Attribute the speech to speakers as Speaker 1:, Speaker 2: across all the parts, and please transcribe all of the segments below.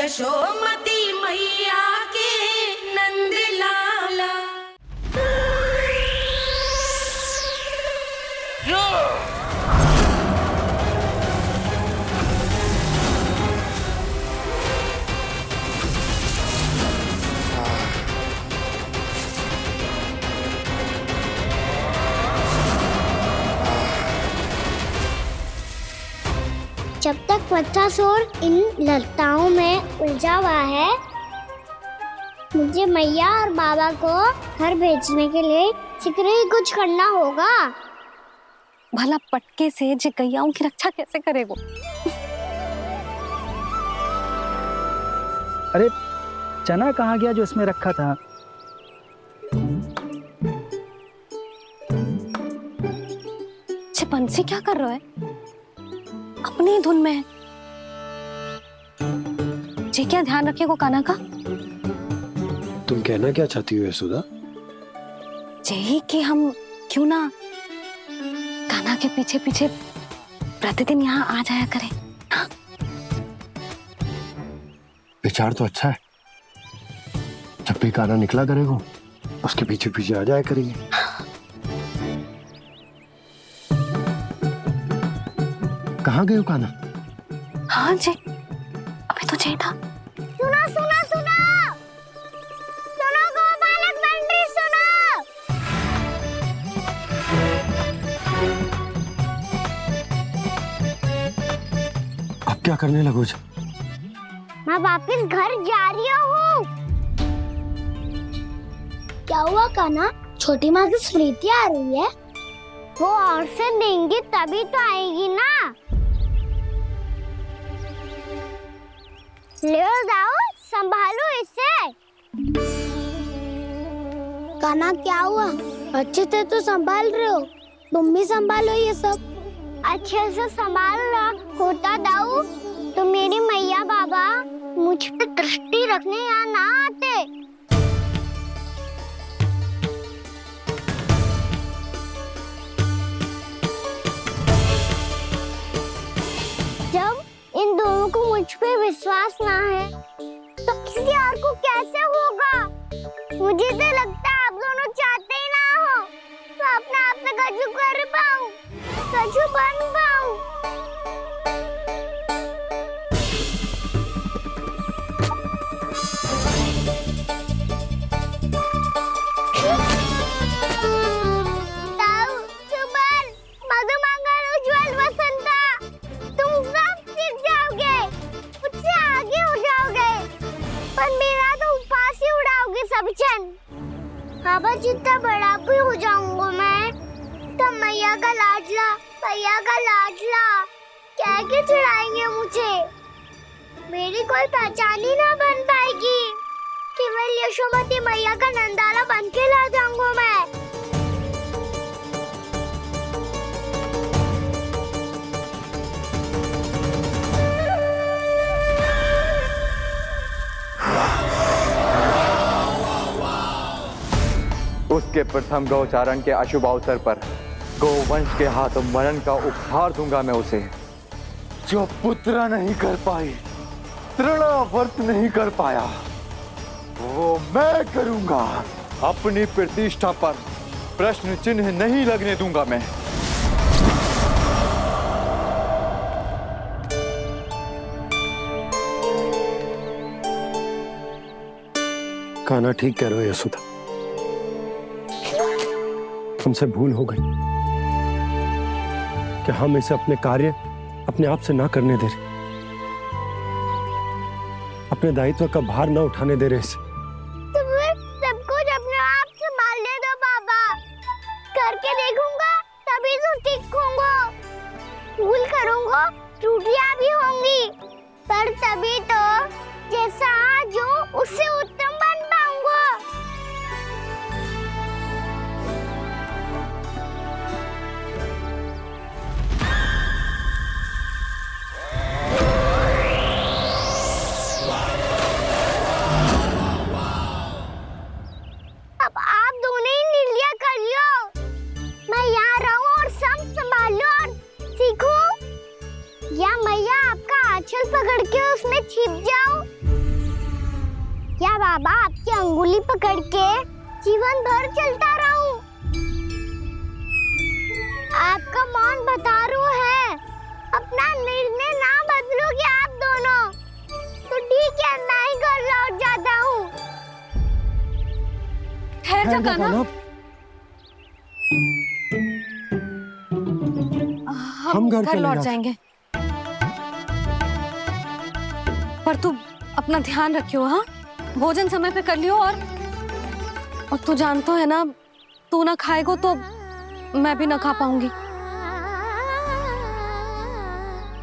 Speaker 1: यशोमती मैया के नंद लाला।
Speaker 2: जब तक बच्चासुर इन लताओं में उलझा हुआ है, मुझे मैया और बाबा को घर भेजने के लिए शीघ्र ही कुछ करना होगा।
Speaker 3: भला पटके से जिगैयाओं की रक्षा कैसे करेगा?
Speaker 4: अरे चना कहाँ गया जो इसमें रखा था?
Speaker 3: बंसी क्या कर रहा है? अपनी धुन में है। जी क्या ध्यान रखिएगा कान्हा का।
Speaker 5: तुम कहना क्या चाहती हो यशोदा?
Speaker 3: यही कि हम क्यों ना कान्हा के पीछे पीछे प्रतिदिन यहाँ आ जाया करें। हाँ?
Speaker 5: विचार तो अच्छा है। जब भी कान्हा निकला करेगा उसके पीछे पीछे आ जाया करेंगे। कहाँ गए हो कान्हा?
Speaker 3: हाँ जी, अभी तो चाहिए था।
Speaker 2: सुनो सुनो सुनो सुनो गोपालक बंटी सुनो।
Speaker 5: अब क्या करने लगोगे?
Speaker 2: मैं वापस घर जा रही हूँ। क्या हुआ कान्हा? छोटी माँ की स्मृति आ रही है। वो और से देंगी तभी तो आएगी ना। ले जाओ, संभालो इसे। कान्हा क्या हुआ? अच्छे से तो संभाल रहे हो, तुम भी संभालो ये सब। अच्छे से संभाल रहा होता दाऊ तो मेरी मैया बाबा मुझ पे दृष्टि रखने यहाँ ना आते। जब इन दोनों को मुझ पे विश्वास ना है तो किसी और को कैसे होगा? मुझे तो लगता है आप दोनों चाहते ही ना हो तो अपने आप से गजू कर पाऊं, गजू बन पाऊं। बाबा जितना बड़ा भी हो जाऊंगा मैं तो मैया का लाडला, भैया का लाडला कह के चिढ़ाएंगे मुझे। मेरी कोई पहचान ही ना बन पाएगी। केवल यशोमती मैया का नंदाला बन के ला जाऊंगा मैं।
Speaker 6: उसके प्रथम गौचारण के अशुभ अवसर पर गोवंश के हाथों मरण का उपहार दूंगा मैं उसे। जो पुत्र नहीं कर पाई, तृणावर्त नहीं कर पाया, वो मैं करूंगा। अपनी प्रतिष्ठा पर प्रश्न चिन्ह नहीं लगने दूंगा मैं।
Speaker 5: कान्हा ठीक कह रहे हो यशोदा, हमसे भूल हो गई कि हम इसे अपने कार्य अपने आप से ना करने दे रहे, अपने दायित्व का भार ना उठाने दे रहे इसे।
Speaker 2: तो सब कुछ अपने आप से संभालने दो बाबा, करके देखूंगा तभी तो सीखूंगा। भूल करूंगा, त्रुटियां भी होंगी, पर तभी तो जैसा आज हूं उससे उत्तम बन पाऊंगा। बाबा आपकी अंगुली पकड़ के जीवन भर चलता रहूं। आपका मौन बतारू है, अपना निर्णय ना बदलोगे आप दोनों तो ठीक है, मैं ही घर लौट जाता हूँ।
Speaker 3: ठहर जा कान्हा, हम घर
Speaker 5: चले
Speaker 3: लौट
Speaker 5: जाते।
Speaker 3: जाएंगे। पर तू अपना ध्यान रखियो, हाँ? भोजन समय पे कर लियो। और तू जानतो है ना, तू ना खाएगो तो मैं भी ना खा पाऊंगी।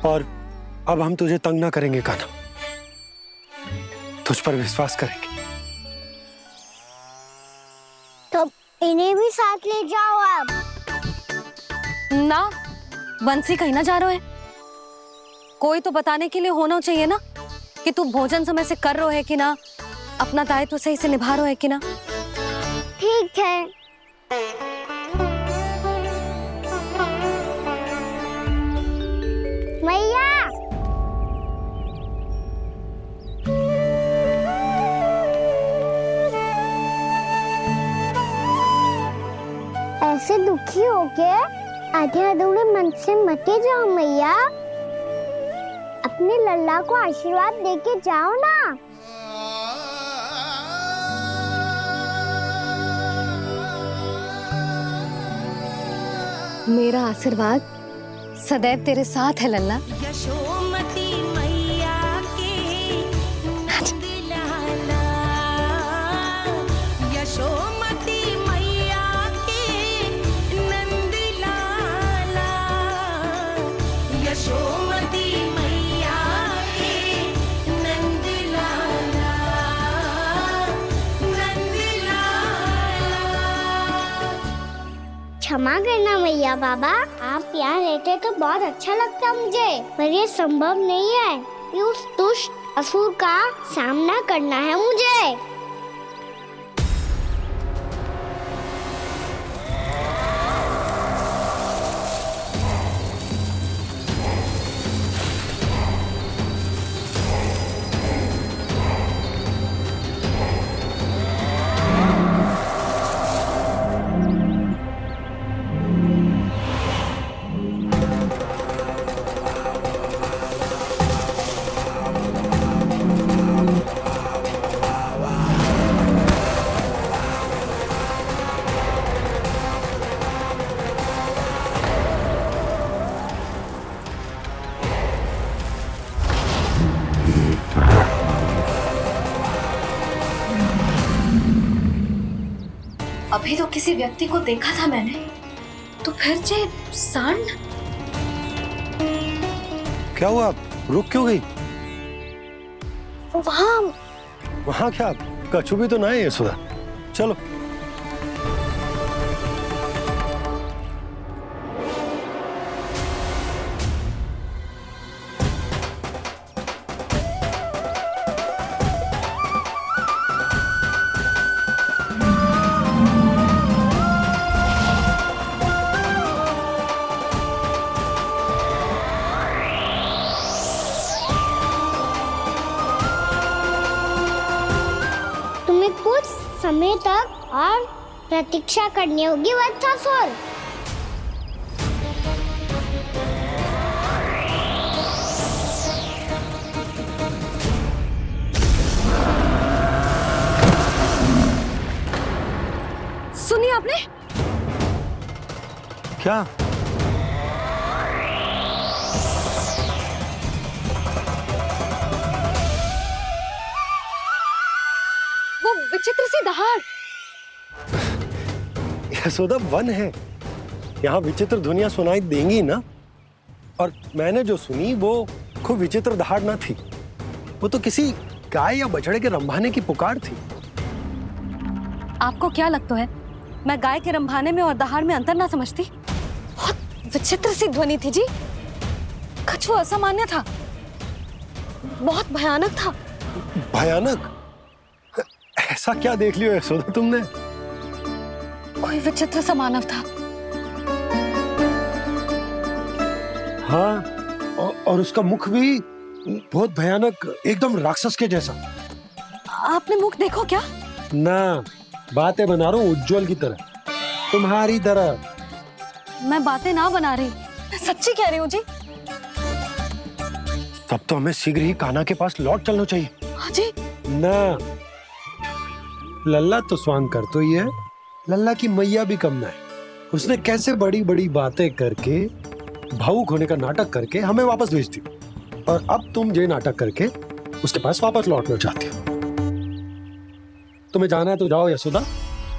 Speaker 5: और अब हम तुझे तंग ना करेंगे कान्हा, तुझ पर विश्वास करेंगे।
Speaker 2: तो इन्हें भी साथ ले जाओ आप।
Speaker 3: ना, बंसी कहीं ना जा रहे है। कोई तो बताने के लिए होना चाहिए ना कि तू भोजन समय से कर रहे हो है कि ना, अपना दायित्व सही से निभा रहे है कि ना।
Speaker 2: ठीक है। मैया, ऐसे दुखी हो के आधे अधूरे मन से मत जाओ मैया, अपने लल्ला को आशीर्वाद देके जाओ ना।
Speaker 3: मेरा आशीर्वाद सदैव तेरे साथ है लल्ला।
Speaker 1: यशोमती मैया के नंद लाला, यशोमती मैया के नंद लाला, यशोमती मैया के नंद लाला, नंद लाला।
Speaker 2: क्षमा करना मैया बाबा, आप यहाँ रहते तो बहुत अच्छा लगता मुझे, पर ये संभव नहीं है। ये उस दुष्ट असुर का सामना करना है मुझे।
Speaker 3: अभी तो किसी व्यक्ति को देखा था मैंने, तो फिर जे सांड।
Speaker 5: क्या हुआ, रुक क्यों गई?
Speaker 3: वहाँ
Speaker 5: क्या कछु भी तो ना है यशोदा, चलो।
Speaker 2: कुछ समय तक और प्रतीक्षा करनी होगी वत्सासुर।
Speaker 3: सुनिए आपने
Speaker 5: क्या?
Speaker 3: वो विचित्र सी दहाड़।
Speaker 5: यशोदा, वन है, यहाँ विचित्र ध्वनियां सुनाई देंगी ना। और मैंने जो सुनी वो खूब विचित्र दहाड़ ना थी, वो तो किसी गाय या बछड़े के रंभाने की पुकार थी।
Speaker 3: आपको क्या लगता है मैं गाय के रंभाने में और दहाड़ में अंतर ना समझती? बहुत विचित्र सी ध्वनि थी जी, कछु असामान्य था, बहुत भयानक था।
Speaker 5: भयानक? ऐसा क्या देख लियो यशोदा तुमने?
Speaker 3: कोई विचित्र सा मानव था।
Speaker 5: हाँ, और उसका मुख भी बहुत भयानक, एकदम राक्षस के जैसा।
Speaker 3: आपने मुख देखो क्या?
Speaker 5: ना, बातें बना रहा हूँ उज्जवल की तरह, तुम्हारी तरह।
Speaker 3: मैं बातें ना बना रही, मैं सच्ची कह रही हूँ जी।
Speaker 5: तब तो हमें शीघ्र ही कान्हा के पास लौट चलना चाहिए।
Speaker 3: हाँ जी।
Speaker 5: ना, लल्ला तो स्वांग कर तो ही है, लल्ला की मैया भी कम ना है। उसने कैसे बड़ी बड़ी बातें करके, भावुक होने का नाटक करके हमें वापस भेज दी, और अब तुम ये नाटक करके उसके पास वापस लौटना चाहती हो। तुम्हें जाना है तो जाओ यशोदा,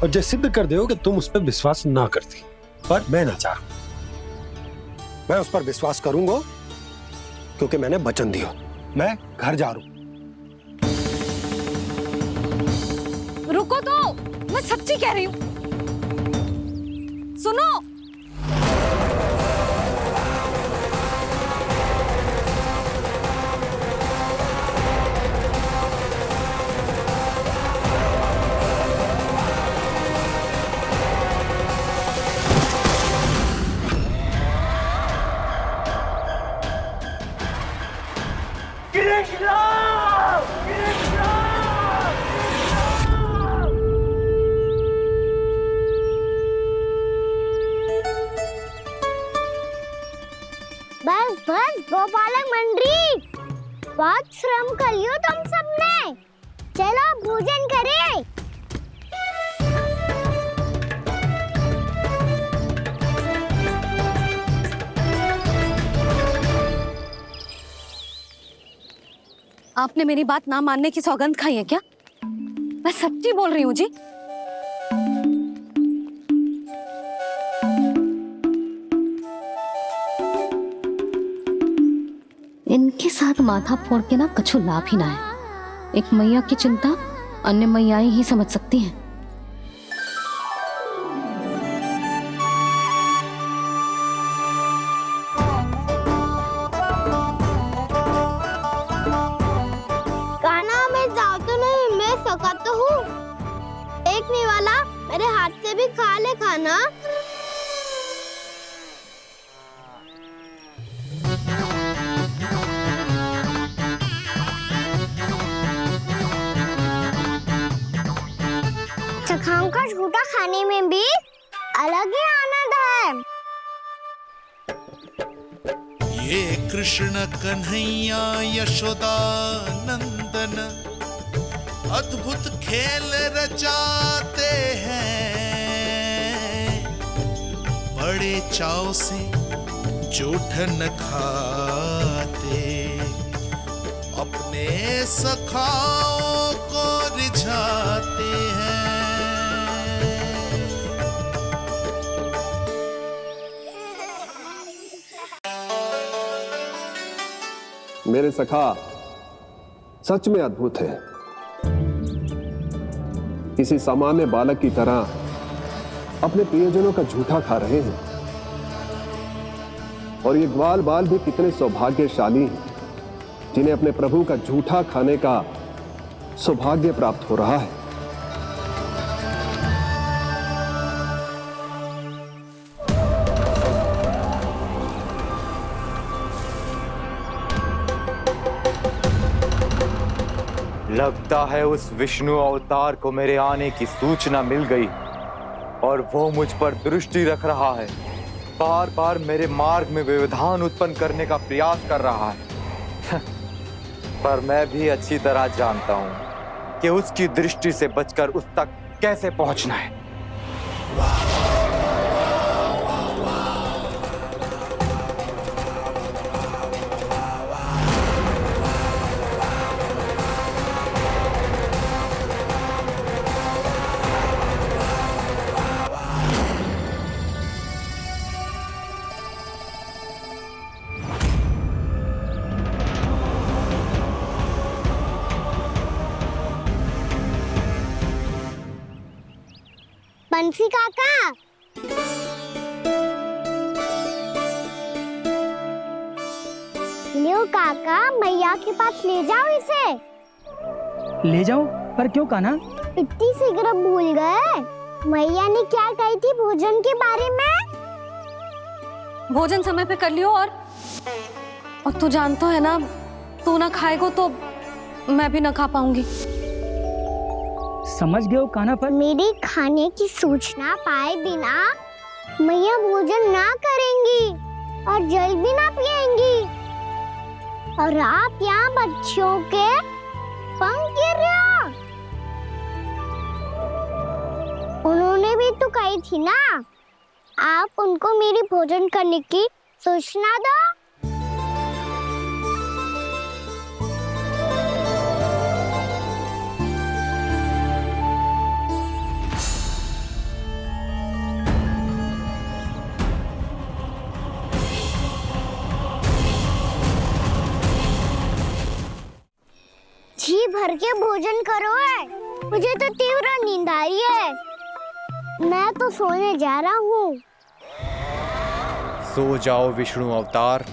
Speaker 5: और ये सिद्ध कर दो कि तुम उस पर विश्वास ना करती। पर मैं ना चाहूं, मैं उस पर विश्वास करूंगा क्योंकि मैंने वचन दिया। मैं घर जा रहा हूं।
Speaker 3: रुको तो, मैं सच्ची कह रही हूँ। सुनो,
Speaker 2: बस बस गोपालक मंडली, बहुत श्रम कर लियो तुम सबने। चलो भोजन करें।
Speaker 3: आपने मेरी बात ना मानने की सौगंध खाई है क्या? मैं सच्ची बोल रही हूँ जी। इनके साथ माथा फोड़ के ना कछु लाभ ही ना है। एक मैया की चिंता अन्य मैयाएं ही समझ सकती हैं।
Speaker 2: कान्हा मैं जाऊँ तो नहीं, मैं सका तो हूँ। एक नहीं वाला मेरे हाथ से भी खा ले खाना। चखाओं का झूठा खाने में भी अलग ही आनंद है।
Speaker 7: ये कृष्ण कन्हैया यशोदा नंदन अद्भुत खेल रचाते हैं, बड़े चाव से जूठन खाते, अपने सखाओं को रिझाते हैं।
Speaker 8: मेरे सखा सच में अद्भुत है। किसी सामान्य बालक की तरह अपने प्रियजनों का झूठा खा रहे हैं, और ये ग्वाल बाल भी कितने सौभाग्यशाली हैं जिन्हें अपने प्रभु का झूठा खाने का सौभाग्य प्राप्त हो रहा है।
Speaker 6: लगता है उस विष्णु अवतार को मेरे आने की सूचना मिल गई और वो मुझ पर दृष्टि रख रहा है। बार बार मेरे मार्ग में व्यवधान उत्पन्न करने का प्रयास कर रहा है। पर मैं भी अच्छी तरह जानता हूं कि उसकी दृष्टि से बचकर उस तक कैसे पहुंचना है।
Speaker 2: बंसी काका, लियो काका, मैया के पास ले जाओ इसे।
Speaker 4: ले जाओ? पर क्यों कान्हा?
Speaker 2: इतनी शीघ्र भूल गए? मैया ने क्या कही थी भोजन के बारे में?
Speaker 3: भोजन समय पे कर लियो, और तू जानता है ना, तू ना खाएगो तो मैं भी ना खा पाऊंगी।
Speaker 4: समझ गए हो कान्हा पर?
Speaker 2: मेरी खाने की सूचना पाए बिना मैया भोजन ना करेंगी और जल भी ना पिएंगी। और आप यहाँ बच्चों के पंख गिर रहे हो। उन्होंने भी तो कही थी ना, आप उनको मेरी भोजन करने की सूचना दो। जी भर के भोजन करो है, मुझे तो तीव्र नींद आ रही है। मैं तो सोने जा रहा हूँ।
Speaker 6: सो जाओ विष्णु अवतार,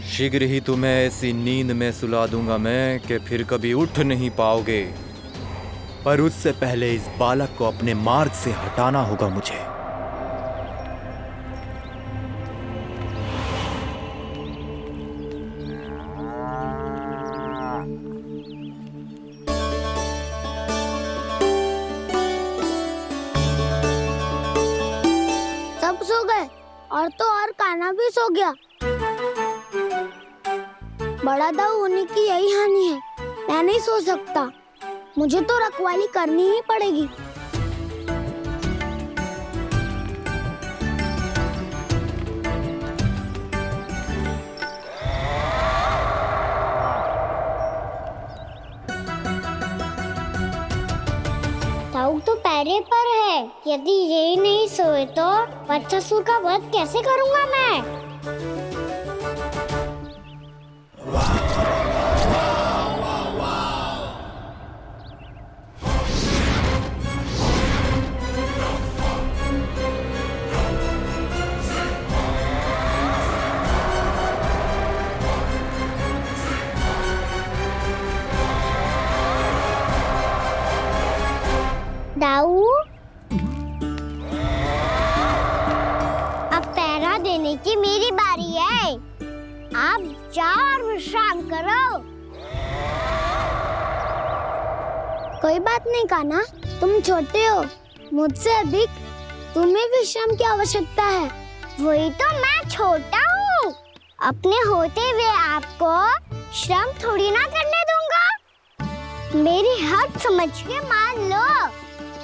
Speaker 6: शीघ्र ही तुम्हें ऐसी नींद में सुला दूंगा मैं कि फिर कभी उठ नहीं पाओगे। पर उससे पहले इस बालक को अपने मार्ग से हटाना होगा मुझे।
Speaker 2: सब सो गए और तो और कान्हा भी सो गया। बड़ा दाऊ होने की यही हानि है, मैं नहीं सो सकता। मुझे तो रखवाली करनी ही पड़ेगी। दाऊ तो पैरे पर है। यदि यही नहीं सोए तो बच्चासुर का वध कैसे करूंगा मैं? दाऊ, अब पहरा देने की मेरी बारी है। आप जाओ और विश्राम करो। कोई बात नहीं कान्हा, तुम छोटे हो, मुझसे अधिक तुम्हें विश्राम की आवश्यकता है। वही तो मैं छोटा हूँ, अपने होते हुए आपको श्रम थोड़ी ना करने दूंगा। मेरी हद समझ के मान लो।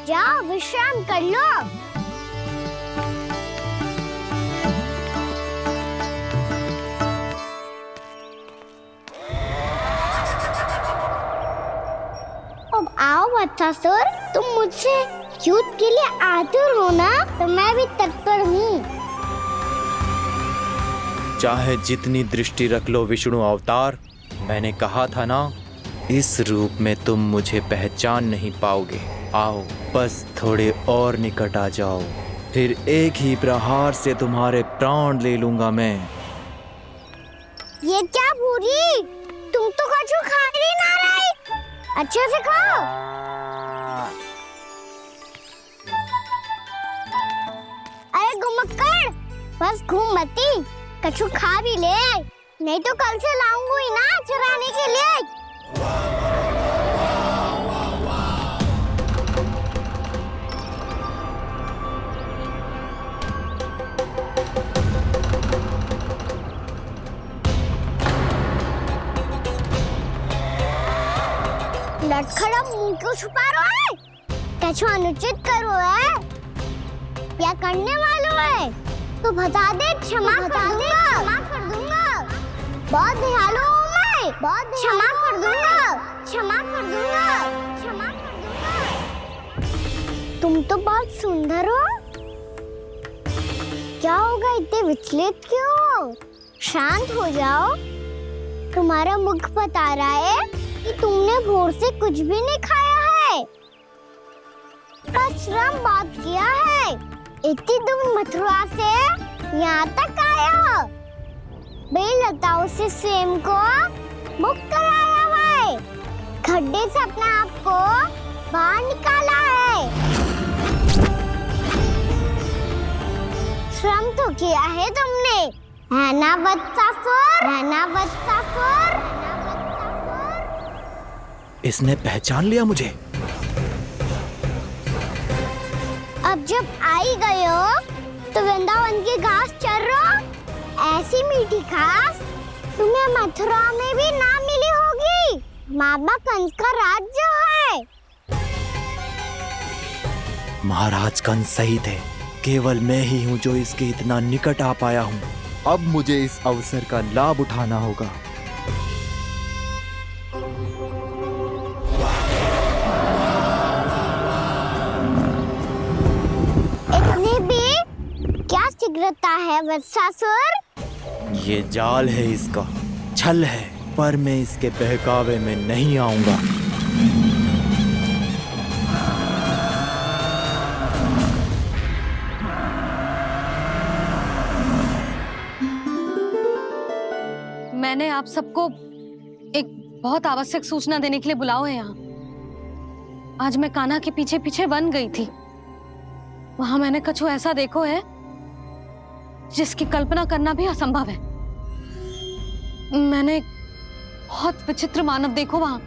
Speaker 2: जाओ विश्राम कर लो। अब आओ बच्चासुर, तुम मुझसे युद्ध के लिए आतुर हो ना, तो मैं भी तत्पर हूँ।
Speaker 6: चाहे जितनी दृष्टि रख लो विष्णु अवतार, मैंने कहा था ना, इस रूप में तुम मुझे पहचान नहीं पाओगे। आओ बस थोड़े और निकट आ जाओ, फिर एक ही प्रहार से तुम्हारे प्राण ले लूंगा मैं।
Speaker 2: ये क्या भूरी, तुम तो कछु खा ही ना रही। अच्छे से खाओ। अरे घुमक्कड़, बस घूम मती, कछु खा भी ले, नहीं तो कल से लाऊंगी ना चुराने के लिए। लटखड़ा मुंह क्यों छुपा रहा है? कछु अनुचित कर रहा है या करने वालों है तो बता दे, क्षमा कर दूंगा। बहुत दयालु हूँ मैं, बहुत क्षमा कर दूंगा। तुम तो बहुत सुंदर हो। क्या होगा, इतने विचलित क्यों हो? शांत हो जाओ। तुम्हारा मुख बता रहा है कि तुमने भोर से कुछ भी नहीं खाया है, बस श्रम बात किया है। इतनी दूर मथुरा से यहाँ तक आए हो, बेलताओं से स्वयं को मुक्त कराया है, खड्डे से अपने आप को बाहर निकाला है। श्रम तो किया है तुमने, है ना बच्चासुर?
Speaker 6: इसने पहचान लिया मुझे।
Speaker 2: अब जब आई गए हो तो वृंदावन की घास चर रहो। ऐसी मीठी घास तुम्हें मथुरा में भी ना मिली होगी। मामा कंस का राज्य है।
Speaker 9: महाराज कंस सही थे, केवल मैं ही हूँ जो इसके इतना निकट आ पाया हूँ। अब मुझे इस अवसर का लाभ उठाना होगा।
Speaker 2: इतनी भी क्या शीघ्रता है वत्सासुर?
Speaker 9: ये जाल है इसका, छल है, पर मैं इसके बहकावे में नहीं आऊंगा।
Speaker 3: मैंने आप सबको एक बहुत आवश्यक सूचना देने के लिए बुलाओ है यहाँ। आज मैं कान्हा के पीछे पीछे वन गई थी। वहां मैंने कछु ऐसा देखो है जिसकी कल्पना करना भी असंभव है। मैंने बहुत विचित्र मानव देखो वहां,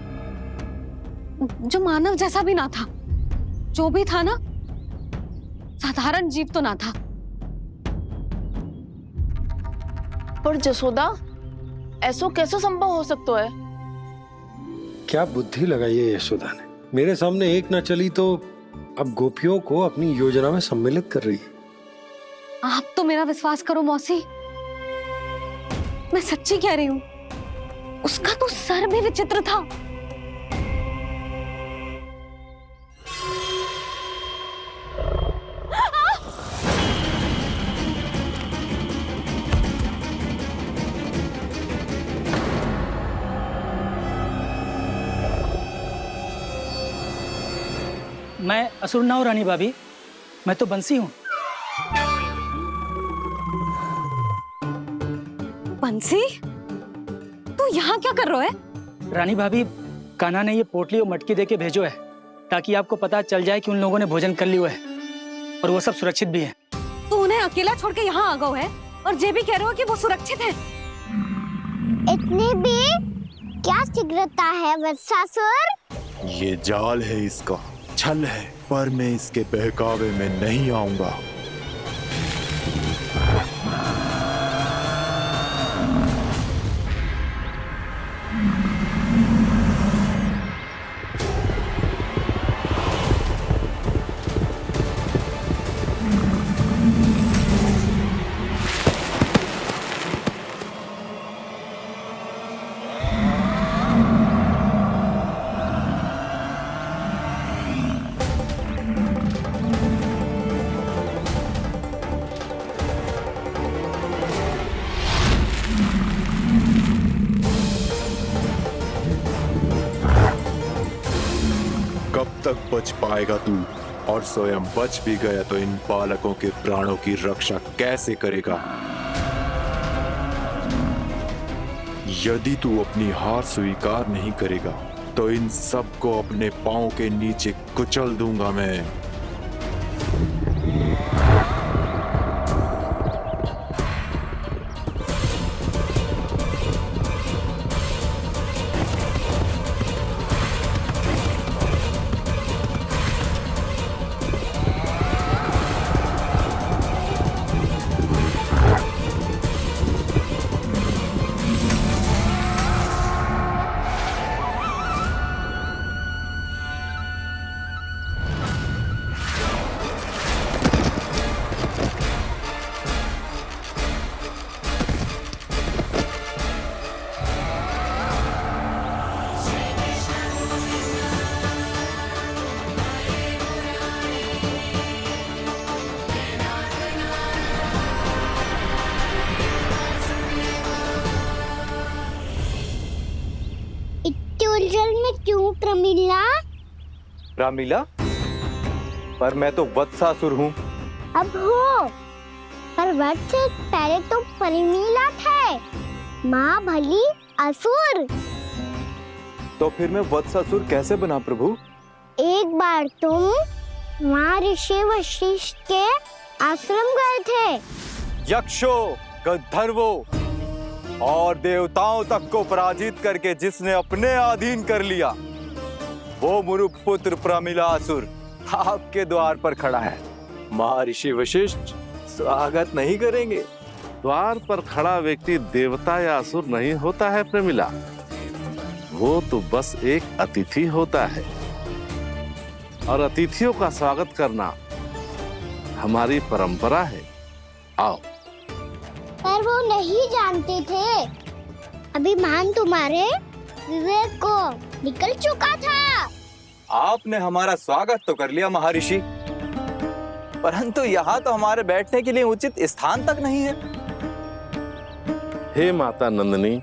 Speaker 3: जो मानव जैसा भी ना था। जो भी था ना, साधारण जीव तो ना था।
Speaker 10: पर जसोदा, ऐसो कैसे संभव हो सकता है?
Speaker 5: क्या बुद्धि लगाई है यशोदा ने। मेरे सामने एक ना चली तो अब गोपियों को अपनी योजना में सम्मिलित कर रही है।
Speaker 3: आप तो मेरा विश्वास करो मौसी, मैं सच्ची कह रही हूं। उसका तो सर भी विचित्र था।
Speaker 4: मैं असुर ना हूं रानी भाभी, मैं तो बंसी हूँ।
Speaker 3: बंसी, तू यहाँ क्या कर रहा है?
Speaker 4: रानी भाभी, कान्हा ने ये पोटली और मटकी देके भेजो है ताकि आपको पता चल जाए कि उन लोगों ने भोजन कर लिया है और वो सब सुरक्षित भी है।
Speaker 3: तू उन्हें अकेला छोड़ के यहाँ आ गए है और ये भी कह रहे हो कि वो सुरक्षित है।
Speaker 2: इतनी भी क्या शीघ्रता है वत्सासुर?
Speaker 9: ये जाल है इसका, छल है, पर मैं इसके बहकावे में नहीं आऊंगा।
Speaker 11: कब तक बच पाएगा तू? और स्वयं बच भी गया तो इन बालकों के प्राणों की रक्षा कैसे करेगा? यदि तू अपनी हार स्वीकार नहीं करेगा तो इन सबको अपने पांव के नीचे कुचल दूंगा मैं।
Speaker 2: उलझन में क्यों प्रमिला?
Speaker 6: रामीला, पर मैं तो वत्सासुर हूँ।
Speaker 2: अब हो, पर वत्स से पहले तो प्रमिला थे। माँ भली असुर।
Speaker 6: तो फिर मैं वत्सासुर कैसे बना प्रभु?
Speaker 2: एक बार तुम वहाँ ऋषि वशिष्ठ के आश्रम गए थे।
Speaker 6: यक्षों, गंधर्वों और देवताओं तक को पराजित करके जिसने अपने अधीन कर लिया, वो मुरुपुत्र प्रमिलासुर आपके द्वार पर खड़ा है।
Speaker 9: महर्षि वशिष्ठ स्वागत नहीं करेंगे?
Speaker 12: द्वार पर खड़ा व्यक्ति देवता या असुर नहीं होता है प्रमिला, वो तो बस एक अतिथि होता है और अतिथियों का स्वागत करना हमारी परंपरा है। आओ।
Speaker 2: पर वो नहीं जानते थे, अभिमान तुम्हारे विवेक को निकल चुका था।
Speaker 9: आपने हमारा स्वागत तो कर लिया महर्षि, परंतु यहाँ तो हमारे बैठने के लिए उचित स्थान तक नहीं है।
Speaker 12: हे माता नंदिनी,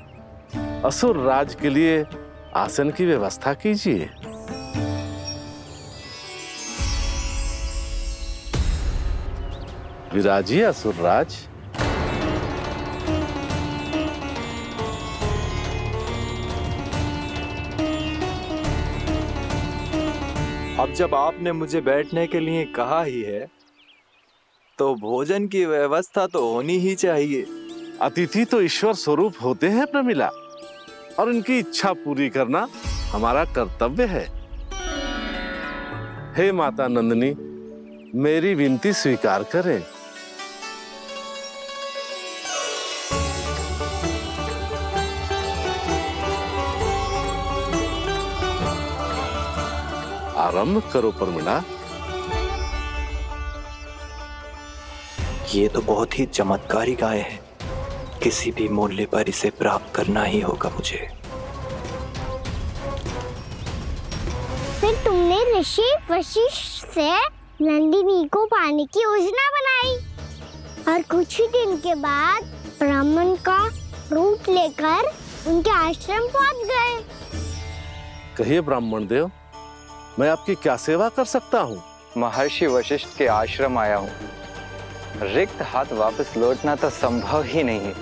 Speaker 12: असुर राज के लिए आसन की व्यवस्था कीजिए। विराजिए असुर राज।
Speaker 9: अब जब आपने मुझे बैठने के लिए कहा ही है, तो भोजन की व्यवस्था तो होनी ही चाहिए।
Speaker 12: अतिथि तो ईश्वर स्वरूप होते हैं प्रमिला, और उनकी इच्छा पूरी करना हमारा कर्तव्य है। हे माता नंदिनी, मेरी विनती स्वीकार करें। आरंभ करो प्रमिला।
Speaker 9: ये तो बहुत ही चमत्कारी गाय है, किसी भी मूल्य पर इसे प्राप्त करना ही होगा मुझे।
Speaker 2: फिर तुमने ऋषि वशिष्ठ से नंदिनी को पाने की योजना बनाई और कुछ ही दिन के बाद ब्राह्मण का रूप लेकर उनके आश्रम पहुंच गए।
Speaker 12: कहिए ब्राह्मण देव, मैं आपकी क्या सेवा कर सकता हूँ?
Speaker 6: महर्षि वशिष्ठ के आश्रम आया हूँ। रिक्त हाथ वापस लौटना तो संभव ही नहीं है।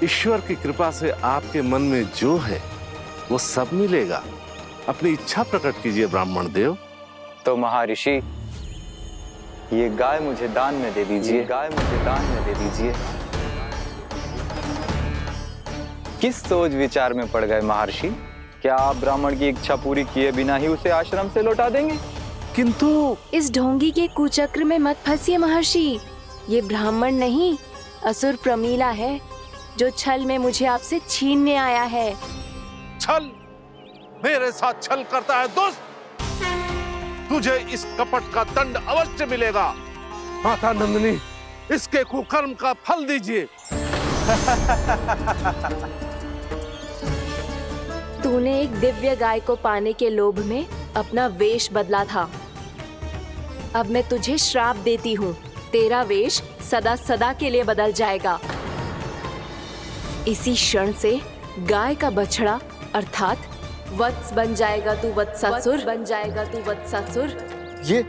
Speaker 12: ईश्वर की कृपा से आपके मन में जो है वो सब मिलेगा। अपनी इच्छा प्रकट कीजिए ब्राह्मण देव।
Speaker 6: तो महर्षि, ये गाय मुझे दान में दे दीजिए। गाय मुझे दान में दे दीजिए। किस सोच विचार में पड़ गए महर्षि? क्या आप ब्राह्मण की इच्छा पूरी किए बिना ही उसे आश्रम से लौटा देंगे?
Speaker 12: किंतु
Speaker 13: इस ढोंगी के कुचक्र में मत फंसिए महर्षि। ये ब्राह्मण नहीं, असुर प्रमीला है, जो छल में मुझे आपसे छीनने आया है।
Speaker 12: छल? मेरे साथ छल करता है दुष्ट? तुझे इस कपट का दंड अवश्य मिलेगा। माता नंदिनी, इसके कुकर्म का फल दीजिए।
Speaker 13: तूने एक दिव्य गाय को पाने के लोभ में अपना वेश बदला था। अब मैं तुझे श्राप देती हूँ, तेरा वेश सदा सदा के लिए बदल जाएगा। इसी क्षण से गाय का बछड़ा अर्थात वत्स बन जाएगा तू वत्सासुर। बन जाएगा तू वत्सासुर।
Speaker 9: ये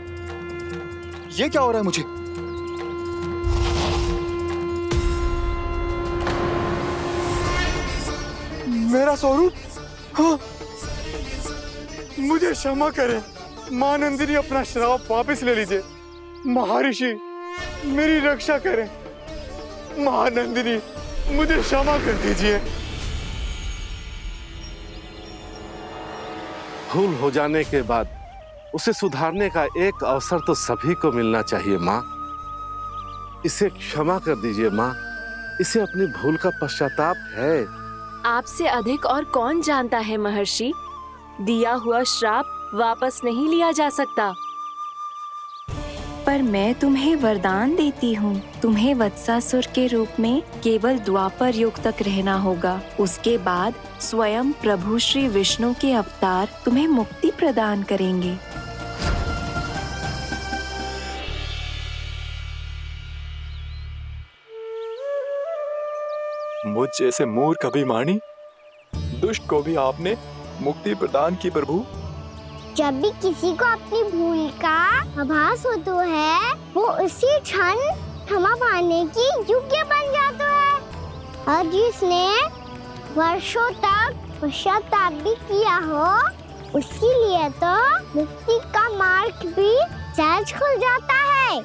Speaker 9: क्या हो रहा है मुझे? मेरा स्वरूप? हाँ। मुझे क्षमा करें मां नंदिनी, अपना श्राप वापस ले लीजिए। महर्षि, मेरी रक्षा करें। मां नंदिनी, मुझे क्षमा कर दीजिए।
Speaker 12: भूल हो जाने के बाद उसे सुधारने का एक अवसर तो सभी को मिलना चाहिए माँ। इसे क्षमा कर दीजिए माँ, इसे अपनी भूल का पश्चाताप है।
Speaker 13: आपसे अधिक और कौन जानता है महर्षि, दिया हुआ श्राप वापस नहीं लिया जा सकता। पर मैं तुम्हें वरदान देती हूँ, तुम्हें वत्सासुर के रूप में केवल द्वापर युग तक रहना होगा। उसके बाद स्वयं प्रभु श्री विष्णु के अवतार तुम्हें मुक्ति प्रदान करेंगे।
Speaker 9: मुझ जैसे मूर्ख अभिमानी दुष्ट को भी आपने मुक्ति प्रदान की प्रभु।
Speaker 2: जब भी किसी को अपनी भूल का आभास होता है, वो उसी क्षण क्षमा पाने की योग्य बन जाता है। और जिसने वर्षों तक पश्चाताप भी किया हो, उसके लिए तो मुक्ति का मार्ग भी सहज खुल जाता है।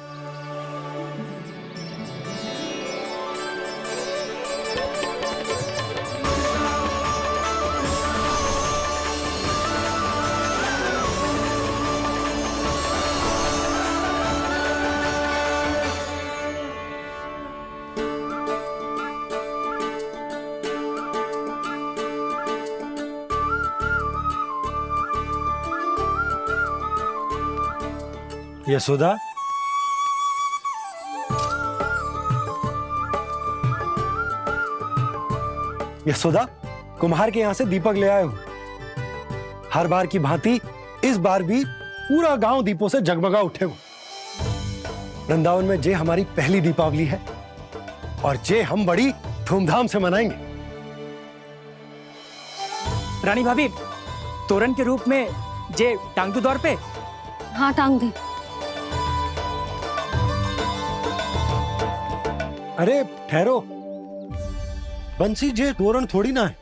Speaker 5: यशोदा, यशोदा, कुम्हार के यहां से दीपक ले आया हूं। हर बार की भांति इस बार भी पूरा गांव दीपों से जगमगा उठे हो। वृंदावन में जे हमारी पहली दीपावली है और जे हम बड़ी धूमधाम से मनाएंगे।
Speaker 4: रानी भाभी, तोरण के रूप में जे टांग दो द्वार पे।
Speaker 3: हाँ, टांग दे।
Speaker 5: अरे ठहरो, बंसी, जे तोरण थोड़ी ना है।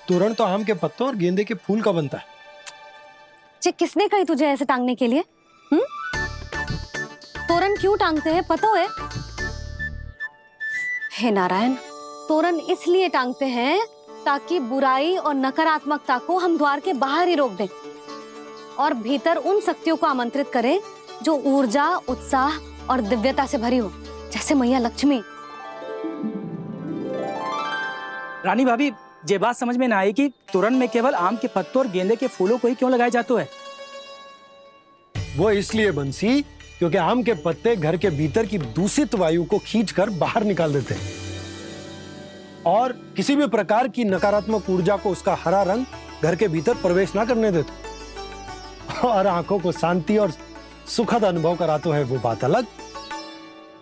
Speaker 5: तोरण तो आम के पत्तों और गेंदे के फूल का बनता है।
Speaker 3: जे किसने कही तुझे ऐसे टांगने के लिए? तोरण क्यों टांगते हैं पता है? हे नारायण, तोरण इसलिए टांगते हैं ताकि बुराई और नकारात्मकता को हम द्वार के बाहर ही रोक दें और भीतर उन शक्तियों को आमंत्रित करें जो ऊर्जा, उत्साह और दिव्यता से भरी हो, जैसे मैया लक्ष्मी।
Speaker 4: रानी भाभी, ये बात समझ में ना आई कि तोरण में केवल आम के पत्तों और गेंदे के फूलों को ही क्यों लगाया जाता है?
Speaker 5: वो इसलिए बंसी, क्योंकि आम के पत्ते घर के भीतर की दूषित वायु को खींचकर बाहर निकाल देते हैं और किसी भी प्रकार की नकारात्मक ऊर्जा को उसका हरा रंग घर के भीतर प्रवेश ना करने देते और आंखों को शांति और सुखद अनुभव कराता है, वो बात अलग।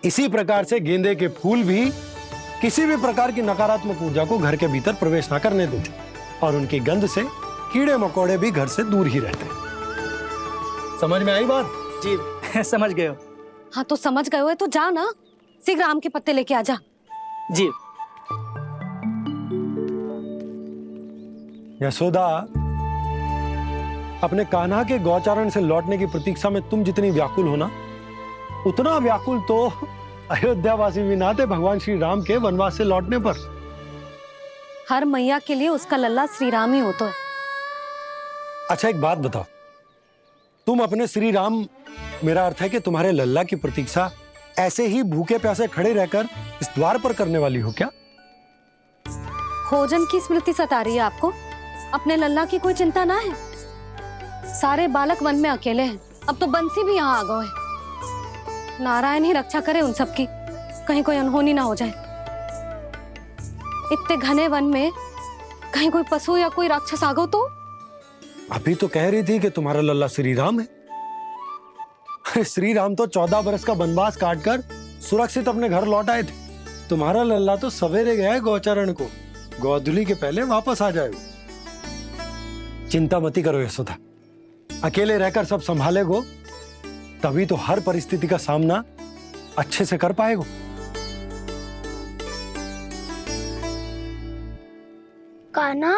Speaker 5: इसी प्रकार से गेंदे के फूल भी किसी भी प्रकार की नकारात्मक ऊर्जा को घर के भीतर प्रवेश ना करने देते और उनकी गंध से कीड़े मकोड़े भी घर से दूर ही रहते हैं। समझ में आई बात?
Speaker 4: जी समझ गए हो।
Speaker 3: हाँ, तो समझ गए हो तो जा ना, शीघ्र आम के पत्ते लेके आ जा।
Speaker 4: जी।
Speaker 5: यशोदा, अपने कान्हा के गौचारण से लौटने की प्रतीक्षा में तुम जितनी व्याकुल हो ना, उतना व्याकुल तो अयोध्यावासी भी ना थे भगवान श्री राम के वनवास से लौटने पर।
Speaker 3: हर मैया के लिए उसका लल्ला श्री राम ही होता है।
Speaker 5: अच्छा, एक बात बताओ, तुम अपने श्री राम, मेरा अर्थ है कि तुम्हारे लल्ला की प्रतीक्षा ऐसे ही भूखे प्यासे खड़े रहकर इस द्वार पर करने वाली हो क्या?
Speaker 3: भोजन की स्मृति सता रही है आपको? अपने लल्ला की कोई चिंता ना है। सारे बालक वन में अकेले हैं, अब तो बंसी भी यहाँ आ गए हैं। नारायण ही रक्षा करे उन सबकी, कहीं कोई अनहोनी ना हो जाए। इतने घने वन में कहीं कोई पशु या कोई राक्षस आ गो तो?
Speaker 5: अभी तो कह रही थी कि तुम्हारा लल्ला श्री राम है। श्री राम तो 14 बरस का वनवास काटकर सुरक्षित अपने घर लौट आए थे। तुम्हारा लल्ला तो सवेरे गया है गौचरण को, गोधूली के पहले वापस आ जाएगा। चिंता मती करो यशोदा, अकेले रहकर सब संभालेगो तभी तो हर परिस्थिति का सामना अच्छे से कर पाएगो।
Speaker 2: कान्हा,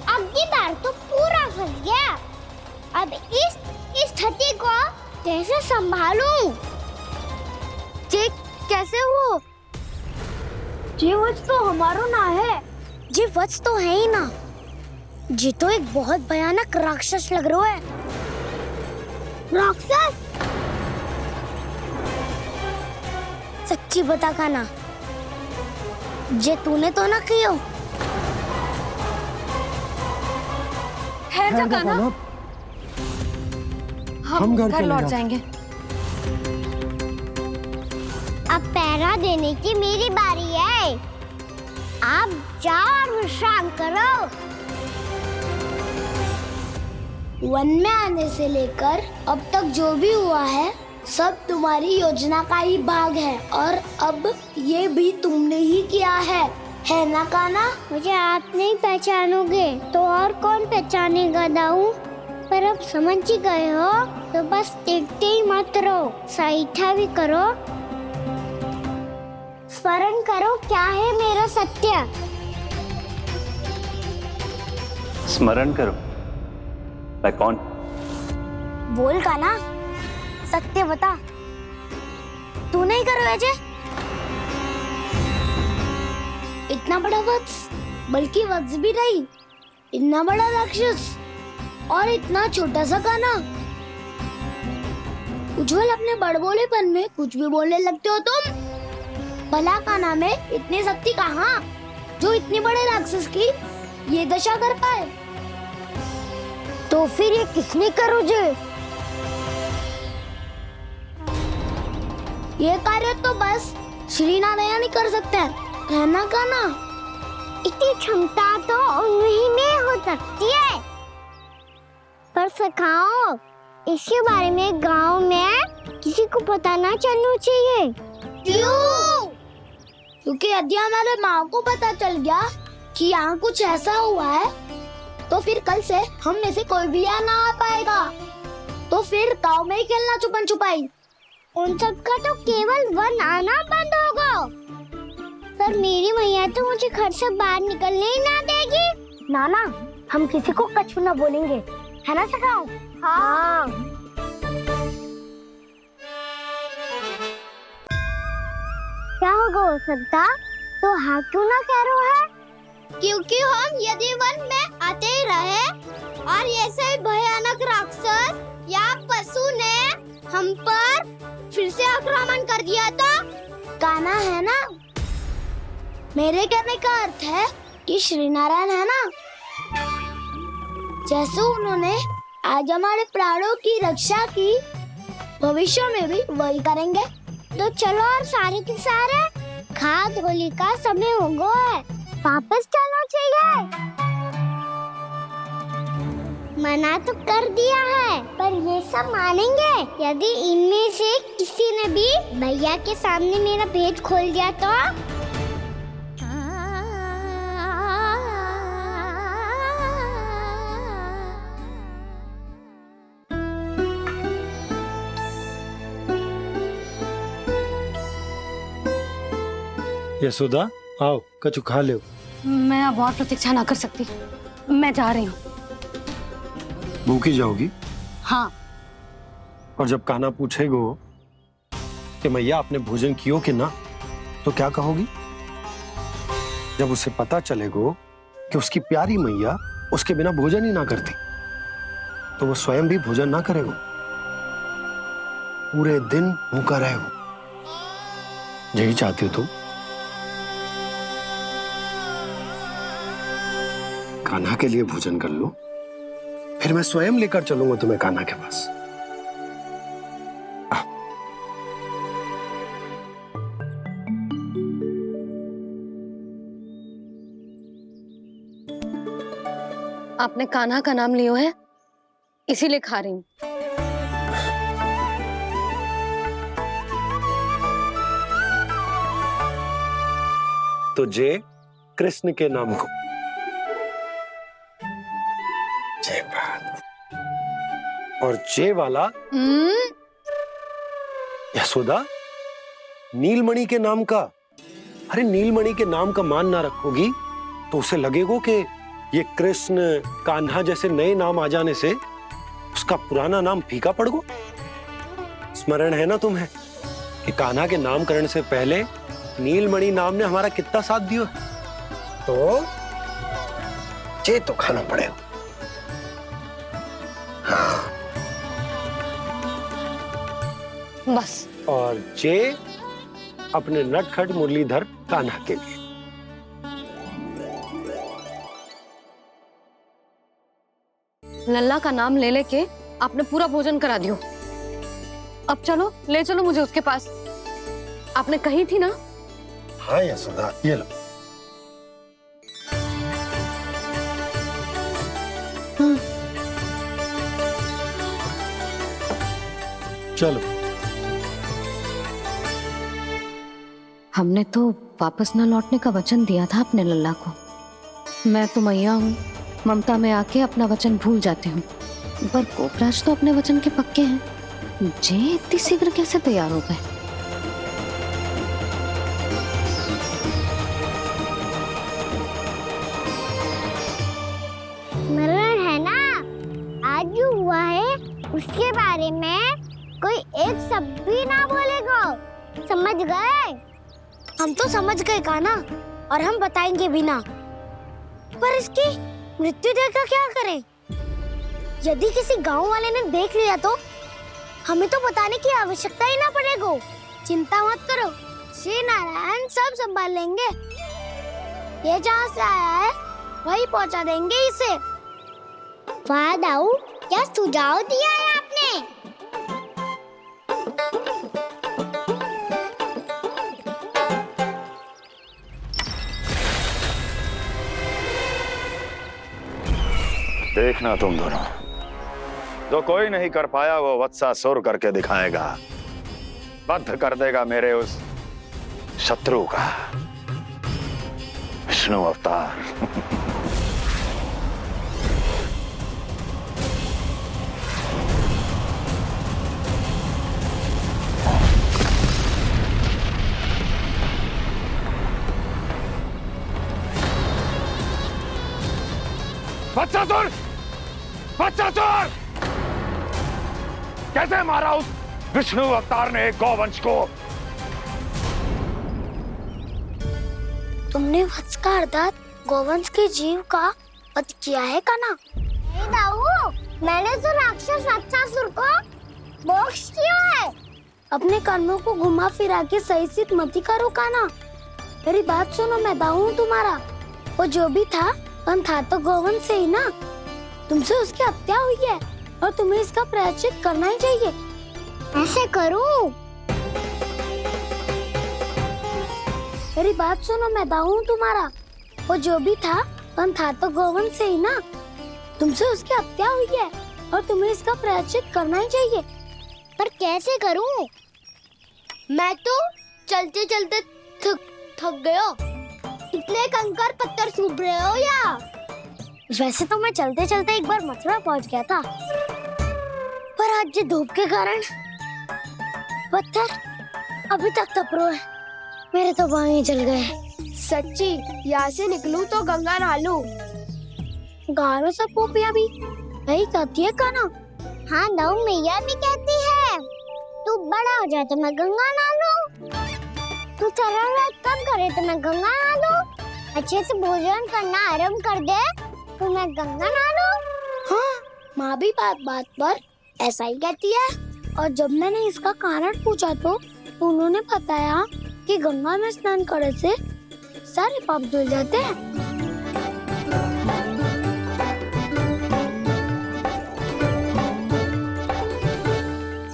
Speaker 2: अब की बार तो पूरा फंस गया। अब इस स्थिति को कैसे संभालूं? जी कैसे हो? जी वत्स तो हमारो ना है। जी वत्स तो है ही ना। जी तो एक बहुत भयानक राक्षस लग रहा है। राक्षस? सच्ची बता कान्हा, जे तूने तो ना कियो?
Speaker 3: ठहर जा कान्हा, हम घर लौट जाएंगे।
Speaker 2: अब पहरा देने की मेरी बारी है। आप जाओ और विश्राम करो। वन में आने से लेकर अब तक जो भी हुआ है सब तुम्हारी योजना का ही भाग है और अब ये भी तुमने ही किया है ना कान्हा? मुझे आप नहीं पहचानोगे तो और कौन पहचानेगा दाऊ? पर अब समझ ही गए हो तो बस देखते ही मत रहो, सईठा भी करो, स्मरण करो क्या है मेरा सत्य।
Speaker 14: स्मरण करो? मैं कौन?
Speaker 2: बोल कान्हा, सत्य बता। तू नहीं करो अजय? इतना बड़ा वत्स, बल्कि वत्स भी नहीं, इतना बड़ा राक्षस और इतना छोटा सा कान्हा। उज्जवल, अपने बड़बोलेपन में कुछ भी बोलने लगते हो तुम। भला कान्हा में इतनी शक्ति कहाँ जो इतने बड़े राक्षस की ये दशा कर पाए, तो फिर ये किसने करो जे? ये कार्य तो बस श्री नारायण ही कर सकते हैं, है ना कान्हा? इतनी क्षमता तो उन्हीं में हो सकती है, पर सखाओ इसके बारे में गांव में किसी को पता ना चलना चाहिए। क्यों? क्योंकि यदि हमारे माँ को पता चल गया कि यहाँ कुछ ऐसा हुआ है, तो फिर कल से हम में से कोई भी यहाँ ना आ पाएगा, तो फिर गांव में ही खेलना छुपन छुपाई। उन सब का तो केवल वन आना बंद होगा, पर मेरी मैया तो मुझे घर से बाहर निकलने ही ना देगी। नाना, हम किसी को कछु ना बोलेंगे, है ना सखाओ? हाँ। क्या होगा हो सकता? तो हाँ क्यों ना कह रहा है? क्योंकि हम यदि वन में आते ही रहे और ऐसे भयानक राक्षस या पशु ने हम पर फिर से आक्रमण कर दिया तो कान्हा, है ना? मेरे कहने का अर्थ है कि श्री नारायण है ना, जैसे उन्होंने आज हमारे प्राणों की रक्षा की, भविष्य में भी वही करेंगे। तो चलो और सारे के सारे खाद होली का समय हो गया है, वापस चलना चाहिए। मना तो कर दिया है, पर ये सब मानेंगे यदि इनमें से किसी ने भी भैया के सामने मेरा भेद खोल दिया तो?
Speaker 5: यशोदा, आओ कछु खा लो।
Speaker 3: मैं अब और प्रतीक्षा ना कर सकती, मैं जा रही हूँ।
Speaker 5: भूखी जाओगी?
Speaker 3: हाँ।
Speaker 5: और जब कान्हा पूछेगो कि मैया आपने भोजन कियो कि ना, तो क्या कहोगी? जब उसे पता चलेगो कि उसकी प्यारी मैया उसके बिना भोजन ही ना करती, तो वो स्वयं भी भोजन ना करेगो, पूरे दिन भूखा रहेगो। यही चाहती हो तुम? कान्हा के लिए भोजन कर लो, फिर मैं स्वयं लेकर चलूंगा तुम्हें कान्हा के पास।
Speaker 3: आपने कान्हा का नाम लियो है, इसीलिए खा रही हूँ।
Speaker 5: तो जय कृष्ण के नाम को। जय बात। और जय वाला यशोदा, नीलमणि के नाम का। अरे नीलमणि के नाम का मान ना रखोगी तो उसे लगेगा कि ये कृष्ण कान्हा जैसे नए नाम आ जाने से उसका पुराना नाम फीका पड़ गो। स्मरण है ना तुम्हें कि कान्हा के नामकरण से पहले नीलमणि नाम ने हमारा कितना साथ दिया, तो जे तो खाना पड़ेगा। हाँ।
Speaker 3: बस।
Speaker 5: और जे अपने नटखट मुरलीधर कान्हा के लिए।
Speaker 3: लल्ला का नाम ले लेके आपने पूरा भोजन करा दियो। अब चलो, ले चलो मुझे उसके पास। आपने कही थी ना?
Speaker 5: हाँ यशोदा, ये लो। चलो।
Speaker 3: हमने तो वापस न लौटने का वचन दिया था अपने लल्ला को। मैं तो मैया हूँ, ममता में आके अपना वचन भूल जाती हूँ, पर गोपराज तो अपने वचन के पक्के हैं। जे इतनी शीघ्र कैसे तैयार हो गए?
Speaker 2: मरण है ना, आज जो हुआ है उसके बारे में कोई एक शब्द भी ना बोलेगा, समझ गए? हम तो समझ गए कान्हा, और हम बताएंगे भी ना। पर इसकी मृत्यु देखकर क्या करें? यदि किसी गांव वाले ने देख लिया तो हमें तो बताने की आवश्यकता ही ना पड़ेगा। चिंता मत करो, श्री नारायण सब संभाल लेंगे। ये जहाँ से आया है वही पहुंचा देंगे इसे। वाह दाऊ, क्या सुझाव दिया है आपने।
Speaker 11: देखना तुम दोनों, जो कोई नहीं कर पाया वो वत्सासुर करके दिखाएगा, बद्ध कर देगा मेरे उस शत्रु का विष्णु अवतार।
Speaker 9: वत्सासुर! वत्सासुर! कैसे मारा उस विष्णु अवतार ने गौवंश को?
Speaker 2: तुमने वत्स का अर्थात गोवंश के जीव का वध किया है काना? नहीं दाऊ, मैंने तो राक्षस वत्सासुर को मोक्ष दिया है। अपने कर्मों को घुमा फिरा के सही सिद्ध मत करो काना। मेरी बात सुनो, मैं दाऊ हूँ तुम्हारा। वो जो भी था पर था तो गोवंश से ही ना। तुमसे उसकी हत्या हुई है और तुम्हें इसका प्रायश्चित करना ही चाहिए। ऐसे करूं? मेरी बात सुनो, मैं दाऊ हूँ तुम्हारा। वो जो भी था पर था तो गोवंश से ही ना। तुमसे उसकी हत्या हुई है और तुम्हें इसका प्रायश्चित करना ही चाहिए। पर कैसे करूं? मैं तो चलते चलते थक गया। इतने कंकर पत्थर सूख रहे हो या? वैसे तो मैं चलते चलते एक बार मथुरा पहुंच गया था, पर आज ये धूप के कारण पत्थर अभी तक तप रहे हैं। मेरे तो पाँव ही जल गए। सच्ची, यहाँ से निकलूं तो गंगा नहा लूं। गारों से पोपिया भी यही कहती है काना। हाँ दाऊ, मैया भी कहती है तू बड़ा हो जाए तो मैं गंगा नहा लूं, तू चरण व्रत कब करे तो मैं गंगा नहा लूं, अच्छे से भोजन करना आरंभ कर दे तो मैं गंगा नहा लूं। हाँ, माँ भी बात बात पर ऐसा ही कहती है। और जब मैंने इसका कारण पूछा तो उन्होंने बताया कि गंगा में स्नान करने से सारे पाप धुल जाते हैं।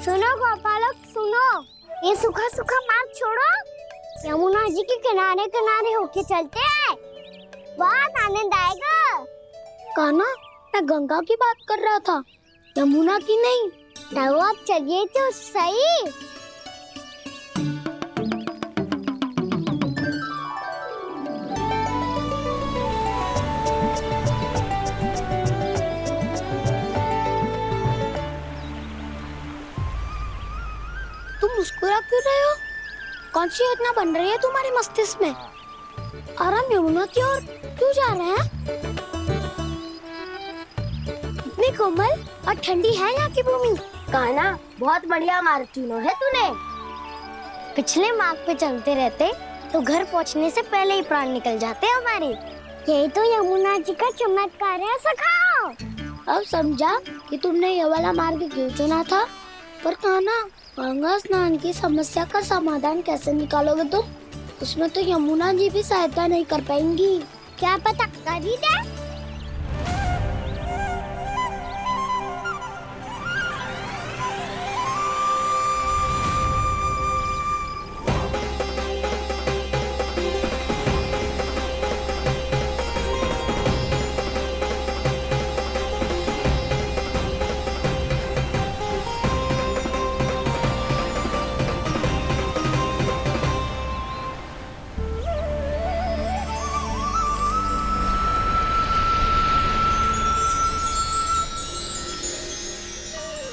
Speaker 2: सुनो गोपालक, सुनो, ये सूखा सूखा मार्ग छोड़ो, यमुना जी के किनारे किनारे होके चलते हैं, बहुत आनंद आएगा। काना, मैं गंगा की बात कर रहा था, यमुना की नहीं। तो आप चलिए तो सही। तुम मुस्कुरा क्यों रहे हो? कौन सी योजना बन रही है तुम्हारे मस्तिष्क में? और हम यमुना की ओर क्यों जा रहे हैं? इतनी कोमल और ठंडी है यहाँ की भूमि। काना, बहुत बढ़िया मार्ग चुना है तूने। पिछले मार्ग पे चलते रहते तो घर पहुँचने से पहले ही प्राण निकल जाते हमारे। यही तो यमुना जी का चमत्कार है सखाओ। अब समझा कि तुमने ये वाला मार्ग क्यों चुना था। पर काना, गंगा स्नान की समस्या का समाधान कैसे निकालोगे तुम? उसमें तो यमुना जी भी सहायता नहीं कर पाएंगी। क्या पता कर ही दे।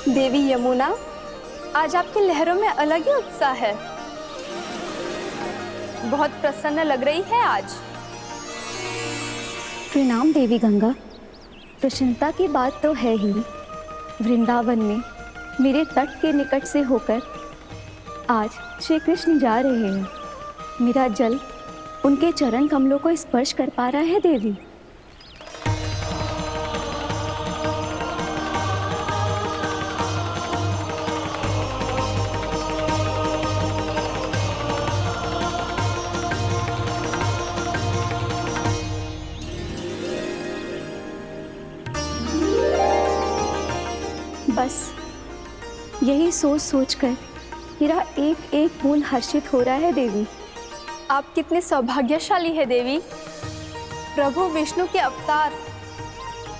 Speaker 13: देवी यमुना, आज आपकी लहरों में अलग ही उत्साह है। बहुत प्रसन्न लग रही है आज।
Speaker 3: प्रणाम देवी गंगा। प्रसन्नता की बात तो है ही। वृंदावन में मेरे तट के निकट से होकर आज श्री कृष्ण जा रहे हैं। मेरा जल उनके चरण कमलों को स्पर्श कर पा रहा है देवी।
Speaker 13: यही सोच सोचकर मेरा एक एक खून हर्षित हो रहा है देवी।
Speaker 10: आप कितने सौभाग्यशाली है देवी। प्रभु विष्णु के अवतार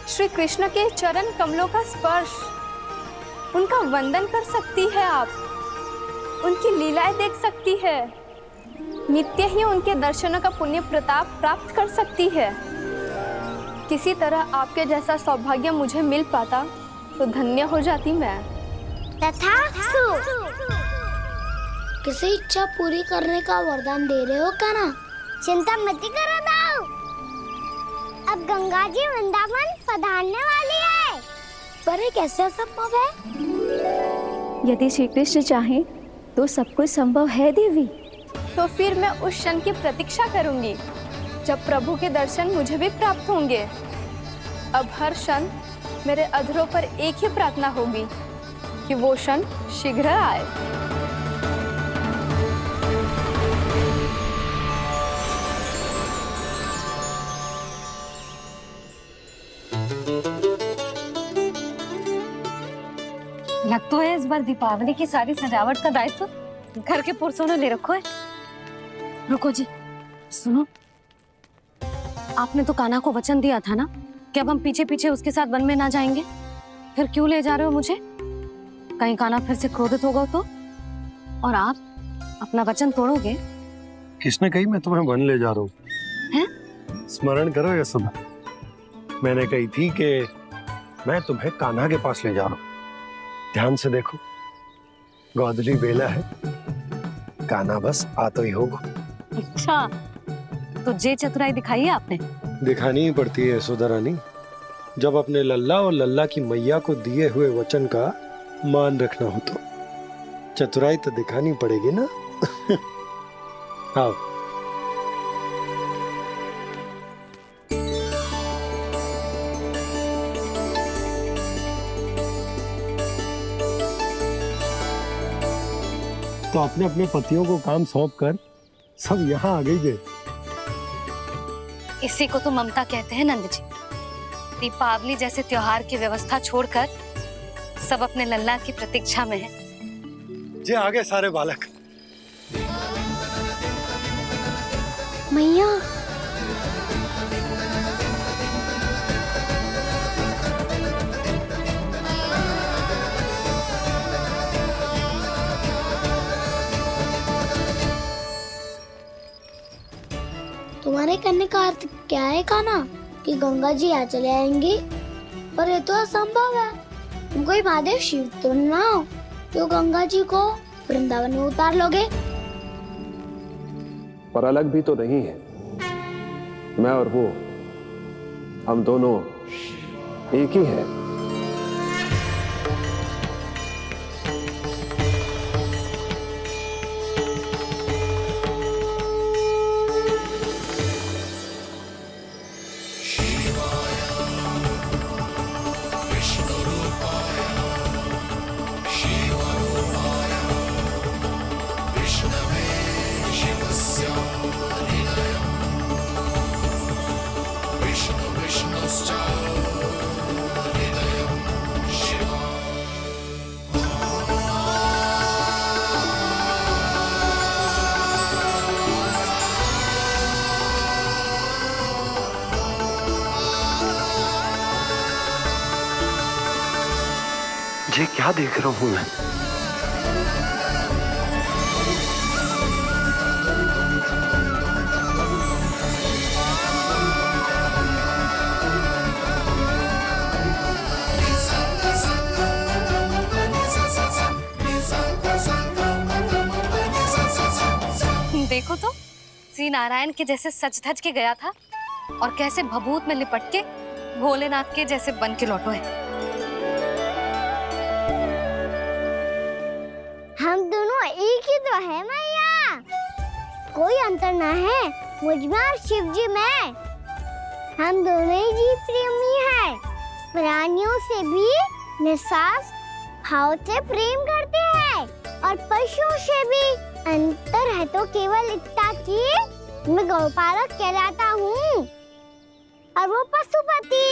Speaker 10: श्री कृष्ण के चरण कमलों का स्पर्श, उनका वंदन कर सकती है आप, उनकी लीलाएं देख सकती है, नित्य ही उनके दर्शनों का पुण्य प्रताप प्राप्त कर सकती है। किसी तरह आपके जैसा सौभाग्य मुझे मिल पाता तो धन्य हो जाती मैं।
Speaker 2: तथास्तु। किसी इच्छा पूरी करने का वरदान दे रहे हो कान्हा? चिंता मत करो दाऊ, अब गंगा जी वृंदावन पधारने वाली है। पर ये कैसे संभव है?
Speaker 13: यदि श्री कृष्ण चाहे तो सब कुछ संभव है देवी।
Speaker 10: तो फिर मैं उस क्षण की प्रतीक्षा करूंगी जब प्रभु के दर्शन मुझे भी प्राप्त होंगे। अब हर क्षण मेरे अधरों पर एक ही प्रार्थना होगी कि वो क्षण शीघ्र आए।
Speaker 3: लग तो है इस बार दीपावली की सारी सजावट का दायित्व घर के पुरुषों ने ले रखो है। रुको जी, सुनो, आपने तो कान्हा को वचन दिया था ना कि अब हम पीछे पीछे उसके साथ वन में ना जाएंगे, फिर क्यों ले जा रहे हो मुझे? कहीं कान्हा फिर से क्रोधित होगा तो? और आप अपना वचन तोड़ोगे?
Speaker 5: किसने कही मैं तुम्हें वन ले जा रहा हूँ?
Speaker 3: हैं?
Speaker 5: स्मरण करो यशोदा, मैंने कही थी कि मैं तुम्हें कान्हा के पास ले जा रहा हूँ। ध्यान से देखो, गोधली बेला है, कान्हा बस आ तो ही होगा।
Speaker 3: अच्छा, तो जे चतुराई दिखाई है आपने?
Speaker 5: दिखानी ही पड़ती है यशोदा रानी, जब अपने लल्ला और लल्ला की मैया को दिए हुए वचन का मान रखना हो तो चतुराई तो दिखानी पड़ेगी ना। आओ। तो अपने अपने पतियों को काम सौंप कर सब यहाँ आ गई थे।
Speaker 3: इसी को तो ममता कहते हैं नंद जी। दीपावली जैसे त्योहार की व्यवस्था छोड़कर सब अपने लल्ला की प्रतीक्षा में हैं।
Speaker 5: जे आगे सारे बालक।
Speaker 2: मैया, तुम्हारे कहने का अर्थ क्या है कान्हा? कि गंगा जी यहाँ चले आएंगी? पर ये तो असंभव है। तुम कोई महादेव शिव तो ना हो जो गंगा जी को वृंदावन में उतार लोगे?
Speaker 8: पर अलग भी तो नहीं है। मैं और वो, हम दोनों एक ही हैं।
Speaker 5: ये क्या देख रहा हूँ मैं?
Speaker 3: देखो तो, श्री नारायण के जैसे सच धज के गया था और कैसे भभूत में लिपट के भोलेनाथ के जैसे बन के लौटो है।
Speaker 2: हम दोनों एक ही तो है मैया, कोई अंतर ना है मुझ में और शिव जी में। हम दोनों ही जीव प्रेमी हैं, प्राणियों से भी निस्वार्थ भाव से प्रेम करते हैं और पशुओं से भी। अंतर है तो केवल इतना कि मैं गौपालक कहलाता हूँ और वो पशुपति।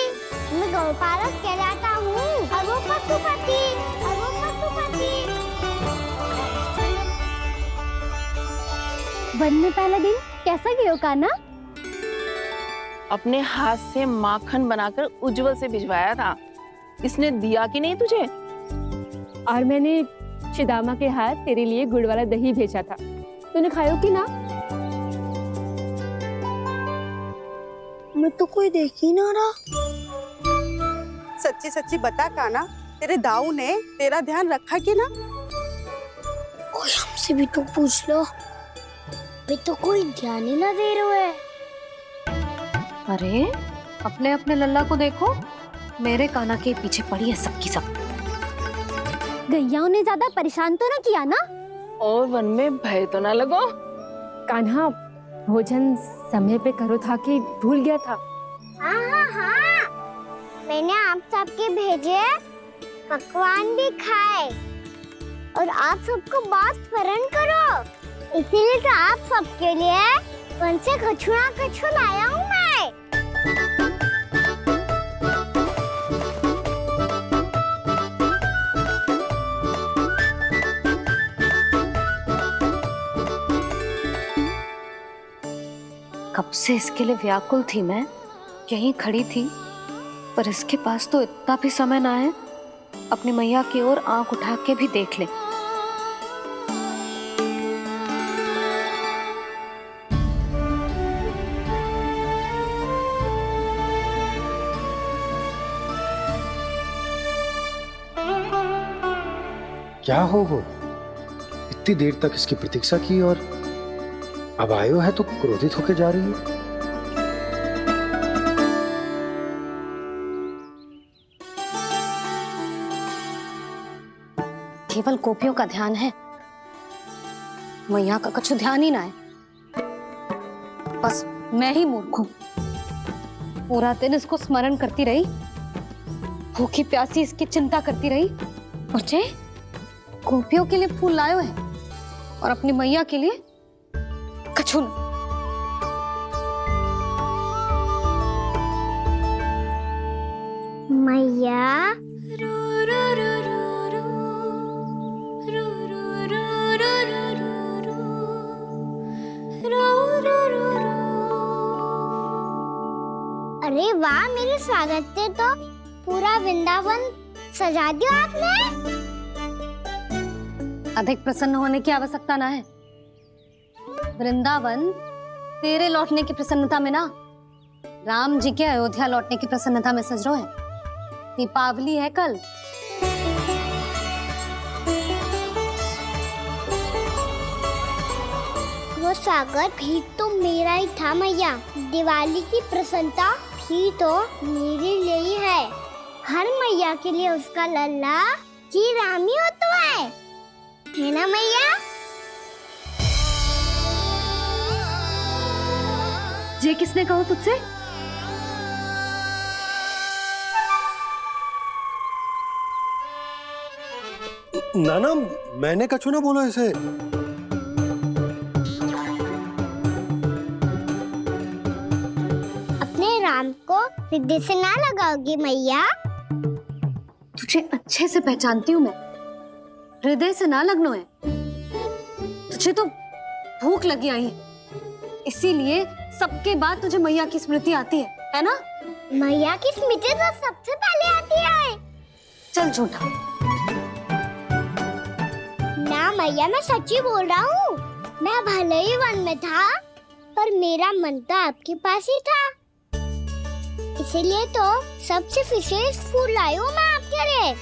Speaker 2: मैं गौपालक कहलाता हूँ और वो पशुपति।
Speaker 10: वन में पहला दिन कैसा गया कान्हा?
Speaker 15: अपने हाथ से माखन बनाकर उज्जवल से भिजवाया था। इसने दिया कि नहीं तुझे?
Speaker 10: और मैंने शिदामा के हाथ तेरे लिए गुड़ वाला दही भेजा था, तूने खायो कि ना?
Speaker 2: मैं तो कोई देख ही ना रहा।
Speaker 16: सच्ची सच्ची बता कान्हा, तेरे दाऊ ने तेरा ध्यान रखा कि ना?
Speaker 2: कोई हमसे भी तो पूछ लो, मैं तो कोई ध्यान ही ना दे रहा है।
Speaker 3: अरे अपने अपने लल्ला को देखो, मेरे कान्हा के पीछे पड़ी है सबकी सब।
Speaker 10: गैयाओं ने ज्यादा परेशान तो ना किया ना?
Speaker 15: और वन में भय तो ना लगो?
Speaker 10: कान्हा भोजन समय पे करो था कि भूल गया था?
Speaker 2: हाँ, मैंने आप सबके भेजे पकवान भी खाए और आप सबको बात स्मरण करो, इसीलिए तो आप सबके लिए वन से कछुआ लाया हूँ मैं।
Speaker 3: कब से इसके लिए व्याकुल थी मैं, यहीं खड़ी थी, पर इसके पास तो इतना भी समय ना है अपनी मैया की ओर आंख उठा के भी देख ले।
Speaker 5: क्या हो वो? इतनी देर तक इसकी प्रतीक्षा की और अब आयो है तो क्रोधित होकर जा रही है।
Speaker 3: केवल गोपियों का ध्यान है, मैया का कुछ ध्यान ही ना है। बस मैं ही मूर्ख हूं, पूरा दिन इसको स्मरण करती रही, भूखी प्यासी इसकी चिंता करती रही, और जे गोपियों के लिए फूल लायो है और अपनी मैया के लिए कछु न।
Speaker 2: मैया अरे वाह, मेरे स्वागत से तो पूरा वृंदावन सजा दिया आपने।
Speaker 3: अधिक प्रसन्न होने की आवश्यकता ना है। वृंदावन तेरे लौटने की प्रसन्नता में ना, राम जी के अयोध्या लौटने की प्रसन्नता में सज रहे हैं। दीपावली है कल।
Speaker 2: वो स्वागत भी तो मेरा ही था मैया, दिवाली की प्रसन्नता भी तो मेरे लिए ही है। हर मैया के लिए उसका लल्ला जी राम ही होता है ना मैया?
Speaker 3: ये किसने कहा तुझसे?
Speaker 5: नाना, मैंने कछु ना बोला इसे।
Speaker 2: अपने राम को हृदय से ना लगाओगी मैया?
Speaker 3: तुझे अच्छे से पहचानती हूँ मैं, हृदय से ना लगनो है। तुझे तो भूख लगी आई है, इसीलिए सबके बाद तुझे मैया की स्मृति आती है ना?
Speaker 2: मैया की स्मृति तो सबसे पहले आती है।
Speaker 3: चल झूठा।
Speaker 2: ना मैया, मैं सच्ची बोल रहा हूँ। मैं भले ही वन में था, पर मेरा मन तो आपके पास ही था, इसीलिए तो सबसे विशेष फूल लाई हूँ मैं आपके लिए।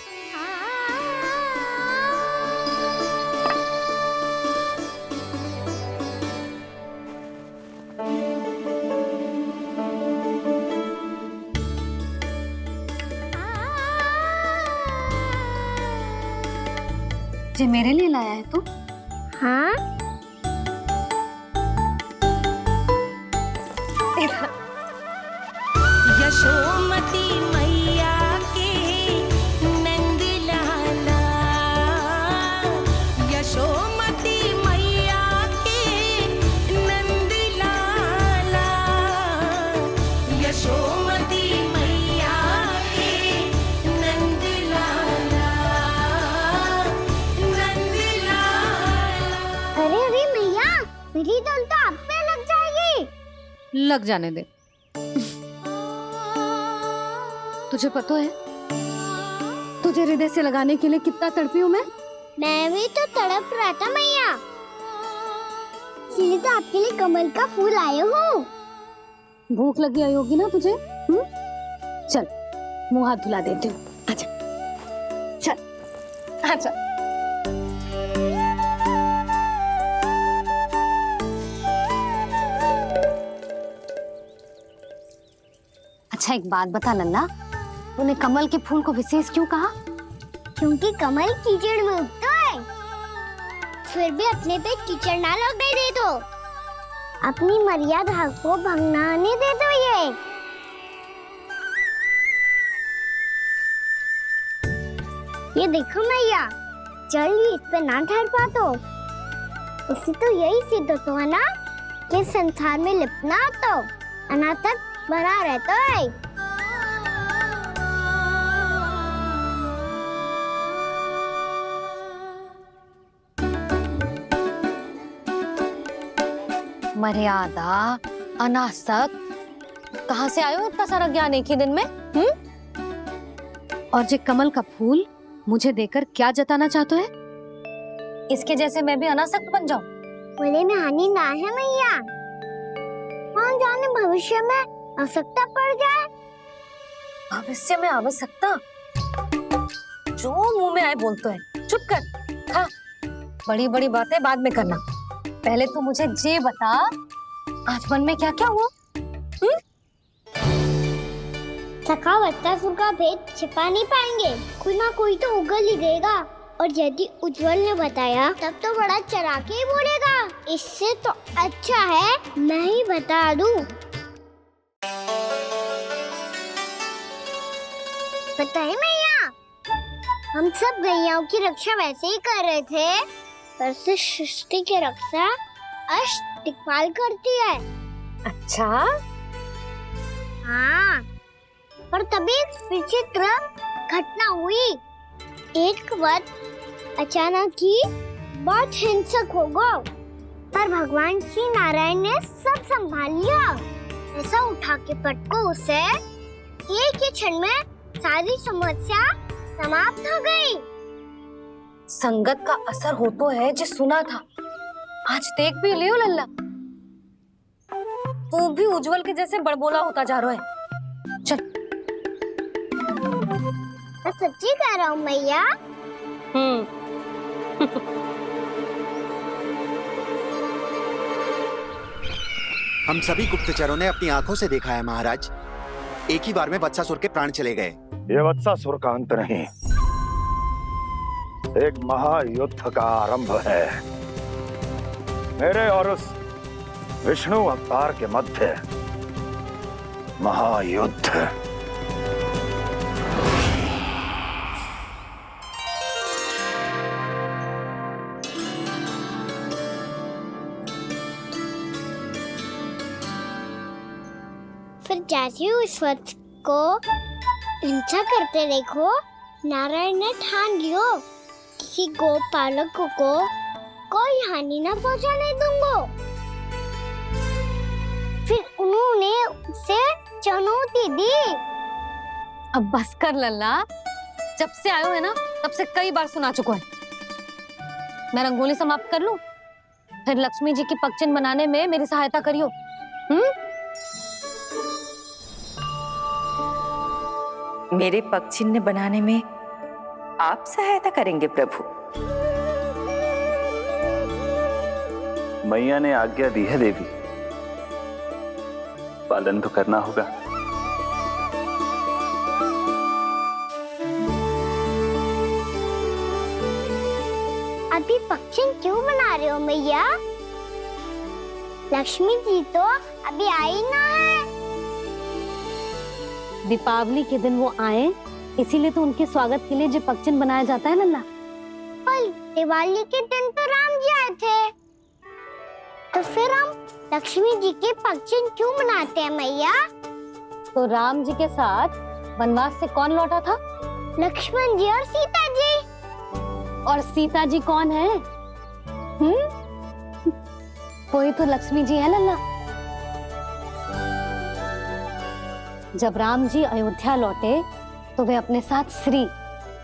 Speaker 3: ये मेरे लिए लाया है तू?
Speaker 2: हाँ।
Speaker 1: यशोमती मैया के नंद लाला, यशोमती मैया के नंद लाला, यशोमती मैया के नंद लाला, नंद लाला।
Speaker 2: अरे अरे मैया, मेरी दुल्हन
Speaker 3: लग जाने दे। तुझे पता है तुझे हृदय से लगाने के लिए कितना तड़पी हूँ मैं
Speaker 2: भी तो तड़प रहा था मैया, इसलिए तो आपके लिए कमल का फूल आए हूँ।
Speaker 3: भूख लगी आई होगी ना तुझे? चल मुंह हाथ धुला देती हूँ। आजा चल आजा। अच्छा एक बात बता लल्ला, तूने कमल के फूल को विशेष क्यों कहा?
Speaker 2: क्योंकि कमल कीचड़ में उगता है, फिर भी अपने पे कीचड़ ना लगने दे दो, अपनी मर्यादा को भंगना नहीं दे दो। ये देखो मैया, जल इस पे ना ठहर पा तो उसी तो यही सिद्ध होता है ना कि संसार में लिपना तो अनाथक बना रहता है।
Speaker 3: मर्यादा, अनासक, कहाँ से आयो इतना सारा ज्ञान एक ही दिन में? और जे कमल का फूल मुझे देकर क्या जताना चाहते है? इसके जैसे मैं भी अनासक्त बन जाऊं?
Speaker 2: बोले में हानि ना है मैया, कौन जाने भविष्य में आवश्यकता पड़ जाए।
Speaker 3: भविष्य में आवश्यकता? जो मुंह में आए बोलते हैं, चुप कर। हाँ, बड़ी बड़ी बातें बाद में करना, पहले तू मुझे ये बता आज मन में क्या क्या हुआ?
Speaker 2: सखा वत्तासुर का भेद छिपा नहीं पाएंगे, कोई ना कोई तो उगल ही देगा, और यदि उज्जवल ने बताया तब तो बड़ा चला के ही बोलेगा। इससे तो अच्छा है मैं ही बता दूं। पता है मैया, हम सब गैयाओं की रक्षा वैसे ही कर रहे थे, पर से सृष्टि की रक्षा अष्ट दिक्पाल करती है।
Speaker 3: अच्छा?
Speaker 2: हाँ, पर तभी विचित्र घटना हुई। एक वक्त अचानक ही बहुत हिंसक हो गया, पर भगवान श्री नारायण ने सब संभाल लिया। ऐसा उठा के पटको उसे, एक ही क्षण में सारी समस्या समाप्त हो गई।
Speaker 3: संगत का असर हो तो है जो सुना था, आज देख भी लियो लल्ला, तू भी उज्जवल के जैसे बड़बोला होता जा रहा है। चल।
Speaker 2: मैं सच्ची कह रहा हूँ मैया।
Speaker 17: हम सभी गुप्तचरों ने अपनी आंखों से देखा है महाराज, एक ही बार में वत्सासुर के प्राण चले गए।
Speaker 11: ये वत्सासुर का अंत नहीं, एक महायुद्ध का आरंभ है। मेरे और उस विष्णु अवतार के मध्य महायुद्ध।
Speaker 2: फिर जैसे ही उस वत्स को हिंसा करते देखो, नारायण ने ठान लियो किसी गोपालक को कोई हानि न पहुंचाने दूंगा। फिर उन्होंने उसे चुनौती दी।
Speaker 3: अब बस कर लल्ला, जब से आयो है ना तब से कई बार सुना चुका है। मैं रंगोली समाप्त कर लूं, फिर लक्ष्मी जी की पगचिन बनाने में मेरी सहायता करियो।
Speaker 13: मेरे पगचिन्ह बनाने में आप सहायता करेंगे प्रभु?
Speaker 14: मैया ने आज्ञा दी है देवी, पालन तो करना होगा।
Speaker 2: अभी पक्षी क्यों बना रहे हो मैया? लक्ष्मी जी तो अभी आई ना है।
Speaker 3: दीपावली के दिन वो आए, इसीलिए तो उनके स्वागत के लिए जो पगचिन बनाया जाता है लल्ला।
Speaker 2: पर दिवाली के दिन तो राम जी आए थे, तो फिर हम लक्ष्मी जी के पगचिन क्यों बनाते हैं मैया?
Speaker 3: तो राम जी के साथ वनवास से कौन लौटा था?
Speaker 2: लक्ष्मण जी और सीता जी।
Speaker 3: और सीता जी कौन है? वही तो लक्ष्मी जी है लल्ला। जब राम जी अयोध्या लौटे तो वे अपने साथ श्री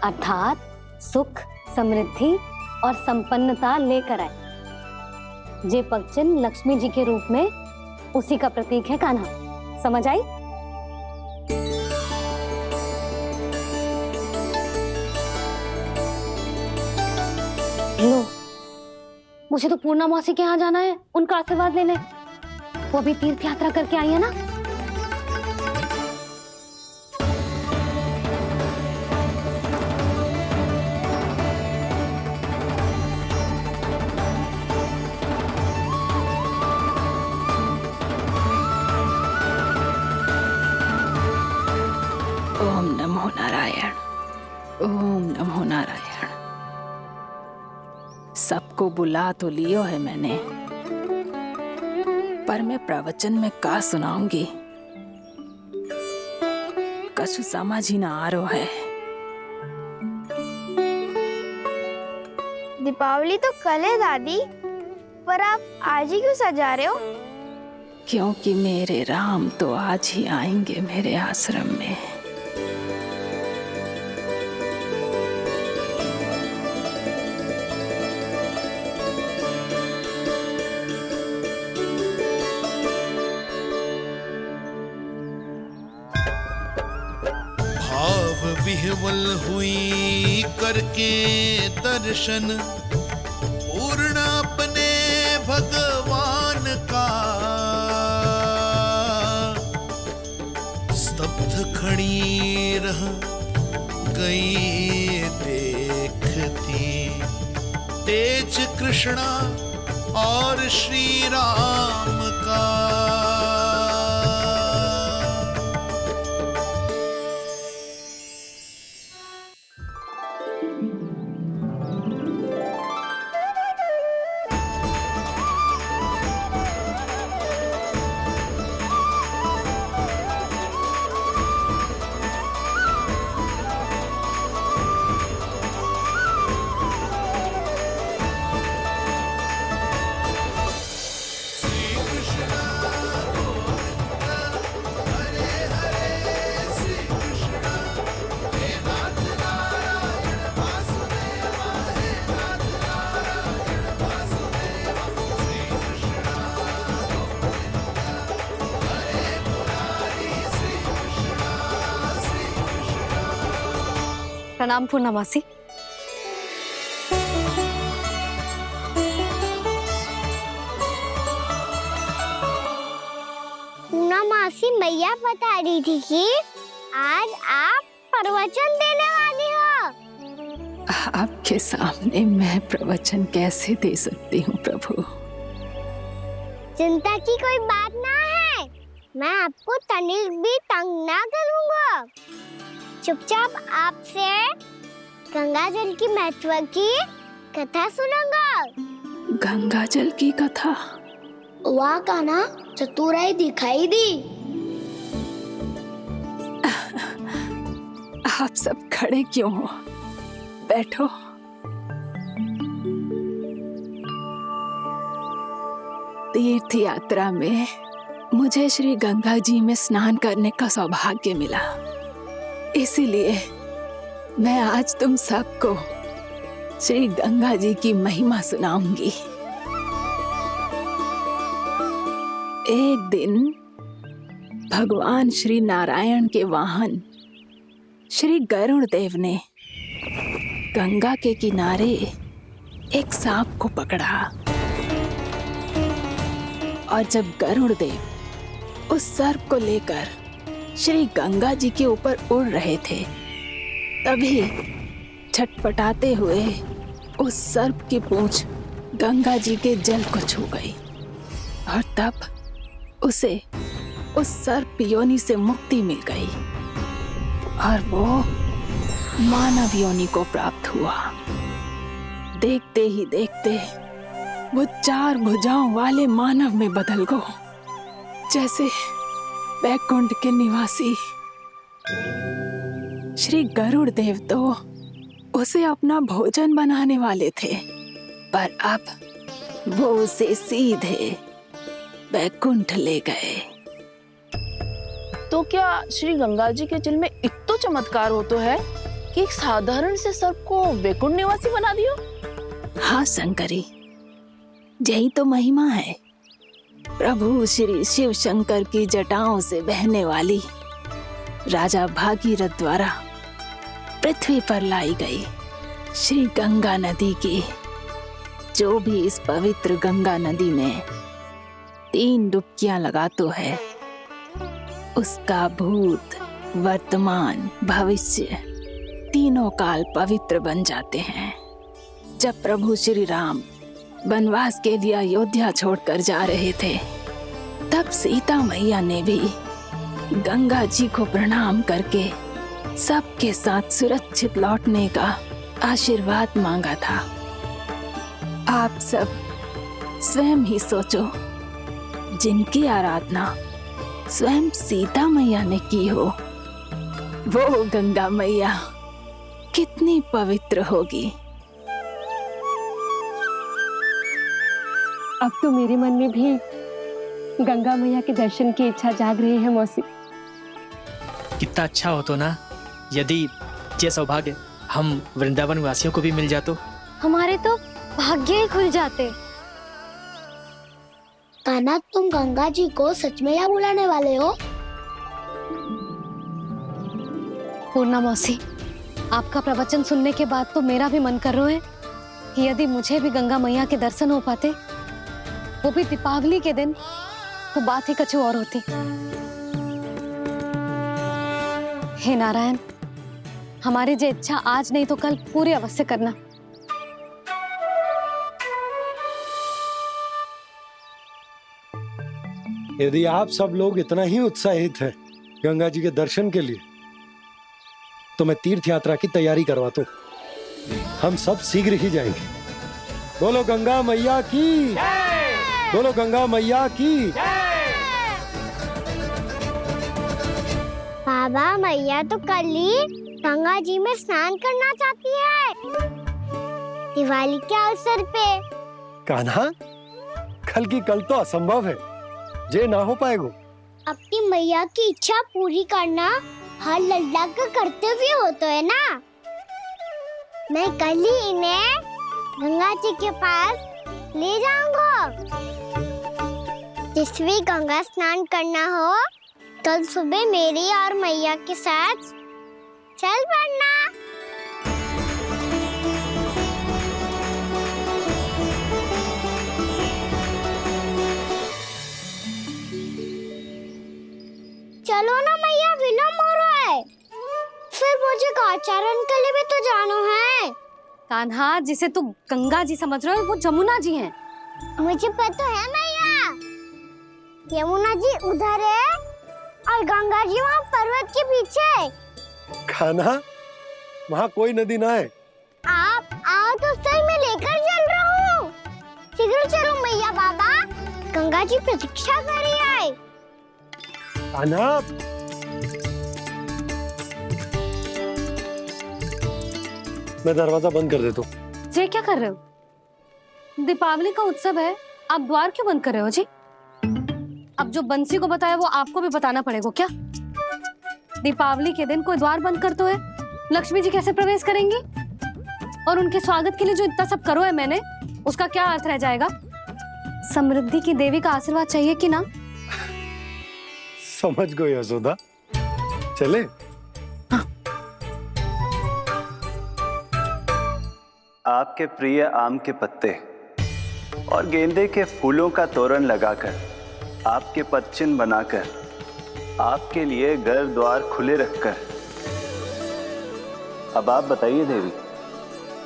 Speaker 3: अर्थात सुख, समृद्धि और संपन्नता लेकर आए। जे पगचिन लक्ष्मी जी के रूप में उसी का प्रतीक है कान्हा। समझ आई? लो, मुझे तो पूर्णा मौसी के यहाँ जाना है उनका आशीर्वाद लेने। वो भी तीर्थ यात्रा करके आई है ना।
Speaker 15: ओम नमो नारायण, ओम नमो नारायण। सबको बुला तो लियो है मैंने, पर मैं प्रवचन में का सुनाऊंगी, कछु समझ ही ना आ रहा है।
Speaker 2: दीपावली तो कल है दादी, पर आप आज ही क्यों सजा रहे हो?
Speaker 15: क्योंकि मेरे राम तो आज ही आएंगे मेरे आश्रम में।
Speaker 7: विह्वल हुई करके दर्शन, पूर्ण अपने भगवान का, स्तब्ध खड़ी रह गई देखती तेज कृष्णा और श्री राम का।
Speaker 3: प्रणाम पूर्णा मौसी।
Speaker 2: पूर्णा मौसी मैया बता रही थी कि आज आप प्रवचन देने वाली हो।
Speaker 15: आपके सामने मैं प्रवचन कैसे दे सकती हूँ प्रभु?
Speaker 2: चिंता की कोई बात ना है, मैं आपको तनिक भी तंग ना करूँगा। चुपचाप आपसे गंगा जल की महत्व की कथा सुनूंगा।
Speaker 15: गंगा जल की कथा?
Speaker 2: वाह कान्हा, चतुराई दिखाई दी।
Speaker 15: आप सब खड़े क्यों हो? बैठो। तीर्थ यात्रा में मुझे श्री गंगा जी में स्नान करने का सौभाग्य मिला, इसीलिए मैं आज तुम सबको श्री गंगा जी की महिमा सुनाऊंगी। एक दिन भगवान श्री नारायण के वाहन श्री गरुड़ देव ने गंगा के किनारे एक सांप को पकड़ा, और जब गरुड़ देव उस सर्प को लेकर श्री गंगा जी के ऊपर उड़ रहे थे, तभी छटपटाते हुए उस सर्प की पूंछ गंगा जी के जल को छू गई, और तब उसे उस सर्प योनि से मुक्ति मिल गई और वो मानव योनि को प्राप्त हुआ। देखते ही देखते वो 4 भुजाओं वाले मानव में बदल गया, जैसे वैकुंठ के निवासी। श्री गरुड़ देव तो उसे अपना भोजन बनाने वाले थे, पर अब वो उसे सीधे वैकुंठ ले गए। तो क्या श्री गंगा जी के जल में इतना चमत्कार हो तो है कि एक साधारण से सर्प को वैकुंठ निवासी बना दियो? हाँ शंकरी, यही तो महिमा है। प्रभु श्री शिव शंकर की जटाओं से बहने वाली राजा भागीरथ द्वारा पृथ्वी पर लाई गई श्री गंगा नदी की। जो भी इस पवित्र गंगा नदी में 3 डुबकियां लगातो है, उसका भूत, वर्तमान, भविष्य तीनों काल पवित्र बन जाते हैं। जब प्रभु श्री राम वनवास के लिए अयोध्या छोड़कर जा रहे थे, तब सीता मैया ने भी गंगा जी को प्रणाम करके सबके साथ सुरक्षित लौटने का आशीर्वाद मांगा था। आप सब स्वयं ही सोचो, जिनकी आराधना स्वयं सीता मैया ने की हो, वो गंगा मैया कितनी पवित्र होगी।
Speaker 18: अब तो मेरे मन में भी गंगा मैया के दर्शन की इच्छा जाग रही है मौसी।
Speaker 4: कितना अच्छा हो तो ना यदि ये सौभाग्य हम वृंदावन वासियों को भी मिल जातो।
Speaker 2: हमारे तो भाग्य ही खुल जाते। कान्हा, तुम गंगा जी को सच में यहाँ बुलाने वाले हो?
Speaker 3: पूर्णा मौसी, आपका प्रवचन सुनने के बाद तो मेरा भी मन कर रहा है कि यदि मुझे भी गंगा मैया के दर्शन हो पाते, वो भी दीपावली के दिन, तो बात ही कुछ और होती। हे नारायण, हमारी जो इच्छा आज नहीं तो कल पूरी अवश्य करना।
Speaker 5: यदि आप सब लोग इतना ही उत्साहित हैं गंगा जी के दर्शन के लिए, तो मैं तीर्थ यात्रा की तैयारी करवाता हूँ। हम सब शीघ्र ही जाएंगे। बोलो गंगा मैया की, बोलो गंगा मैया की।
Speaker 2: बाबा, मैया तो कल ही गंगा जी में स्नान करना चाहती है, दिवाली के अवसर पे।
Speaker 5: कान्हा, कल की कल तो असंभव है, जे ना हो पाएगा।
Speaker 2: अपनी मैया की इच्छा पूरी करना हर लल्ला का कर्तव्य होता है ना। मैं कल ही इन्हें गंगा जी के पास ले जाऊंगा। जिस भी गंगा स्नान करना हो, कल सुबह मेरी और मैया के साथ चल पड़ना। चलो ना मैया, विलम्ब हो रहा है। फिर मुझे गौचारण के लिए भी तो जाना है।
Speaker 3: कान्हा, जिसे तू गंगा जी समझ रहे हो, वो जमुना जी हैं।
Speaker 2: मुझे पता है मैया, यमुना जी उधर है और गंगा जी वहाँ पर्वत के पीछे।
Speaker 5: कान्हा, वहाँ कोई नदी ना है।
Speaker 2: आप आओ तो सही, मैं लेकर चल रहा हूँ। शीघ्र चलो मैया। बाबा, गंगा जी प्रतीक्षा कर रही है।
Speaker 5: कान्हा, मैं दरवाजा बंद कर देता हूँ।
Speaker 3: ये क्या कर रहे हो? दीपावली का उत्सव है, आप द्वार क्यों बंद कर रहे हो जी? अब जो बंसी को बताया वो आपको भी बताना पड़ेगा क्या? दीपावली के दिन कोई द्वार बंद कर तो है, लक्ष्मी जी कैसे प्रवेश करेंगी? और उनके स्वागत के लिए जो इतना सब करो है मैंने, उसका क्या अर्थ रह जाएगा? समृद्धि की देवी का आशीर्वाद चाहिए कि ना?
Speaker 5: समझ गई यशोदा, चले।
Speaker 14: आपके प्रिय आम के पत्ते और गेंदे के फूलों का तोरण लगाकर, आपके पदचिन्ह बनाकर, आपके लिए घर द्वार खुले रखकर, अब आप बताइए देवी,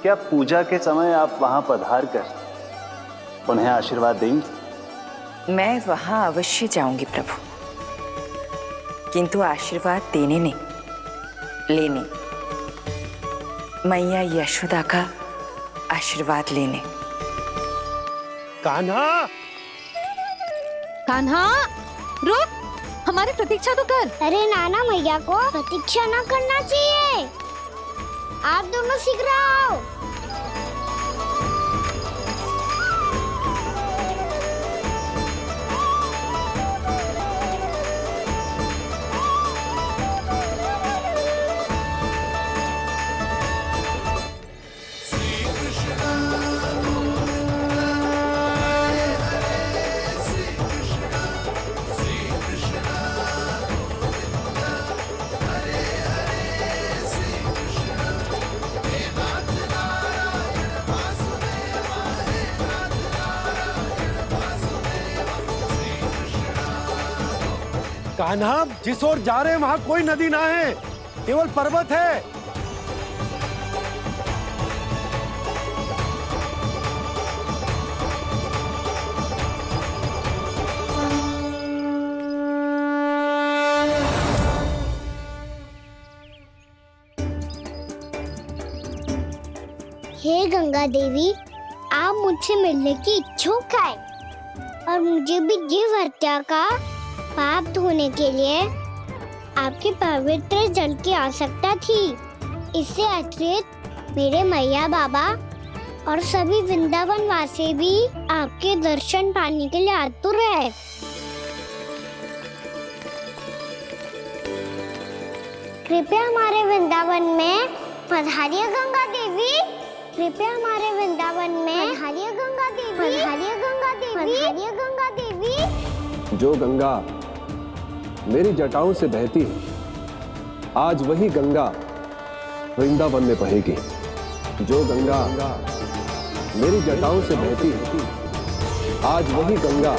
Speaker 14: क्या पूजा के समय आप वहां पधार कर उन्हें आशीर्वाद देंगी?
Speaker 13: मैं वहां अवश्य जाऊंगी प्रभु, किंतु आशीर्वाद देने नहीं, लेने, मैया यशोदा का आशीर्वाद लेने।
Speaker 5: कान्हा,
Speaker 3: कान्हा, रुक, हमारी प्रतीक्षा तो कर।
Speaker 2: अरे नाना, मैया को प्रतीक्षा ना करना चाहिए। आप दोनों शीघ्र आओ।
Speaker 5: कान्हा, जिस ओर जा रहे हैं वहां कोई नदी ना है, केवल पर्वत है।
Speaker 2: हे गंगा देवी, आप मुझसे मिलने की इच्छुक है और मुझे भी जीव हत्या का पाप धोने के लिए आपके पवित्र जल की आवश्यकता थी। इससे अतिरिक्त मेरे मैया बाबा और सभी वृंदावन वासी भी आपके दर्शन पाने के लिए आतुर है। कृपया हमारे वृंदावन में पधारिए गंगा देवी। कृपया हमारे वृंदावन में पधारिए गंगा देवी। पधारिए गंगा देवी। पधारिए गंगा देवी।
Speaker 8: जो गंगा मेरी जटाओं से बहती है, आज वही गंगा वृंदावन में बहेगी। जो गंगा मेरी जटाओं से बहती है, आज वही गंगा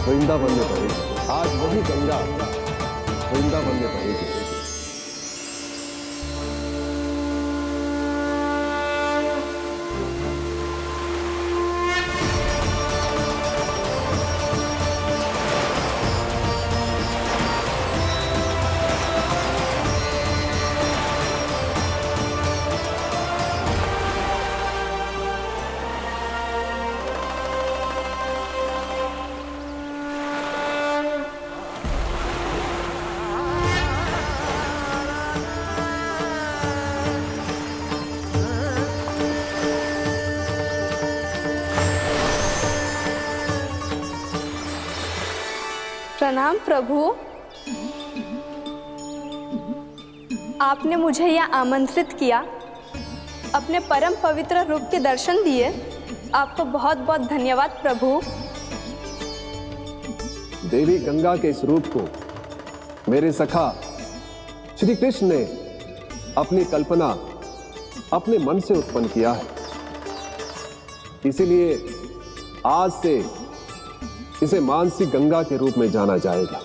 Speaker 8: वृंदावन में बहेगी। आज वही गंगा वृंदावन में बहेगी।
Speaker 10: प्रणाम प्रभु। आपने मुझे यहाँ आमंत्रित किया, अपने परम पवित्र रूप के दर्शन दिए। आपको बहुत बहुत धन्यवाद प्रभु।
Speaker 8: देवी गंगा के इस रूप को मेरे सखा श्री कृष्ण ने अपनी कल्पना अपने मन से उत्पन्न किया है। इसीलिए आज से इसे मानसी गंगा के रूप में जाना जाएगा।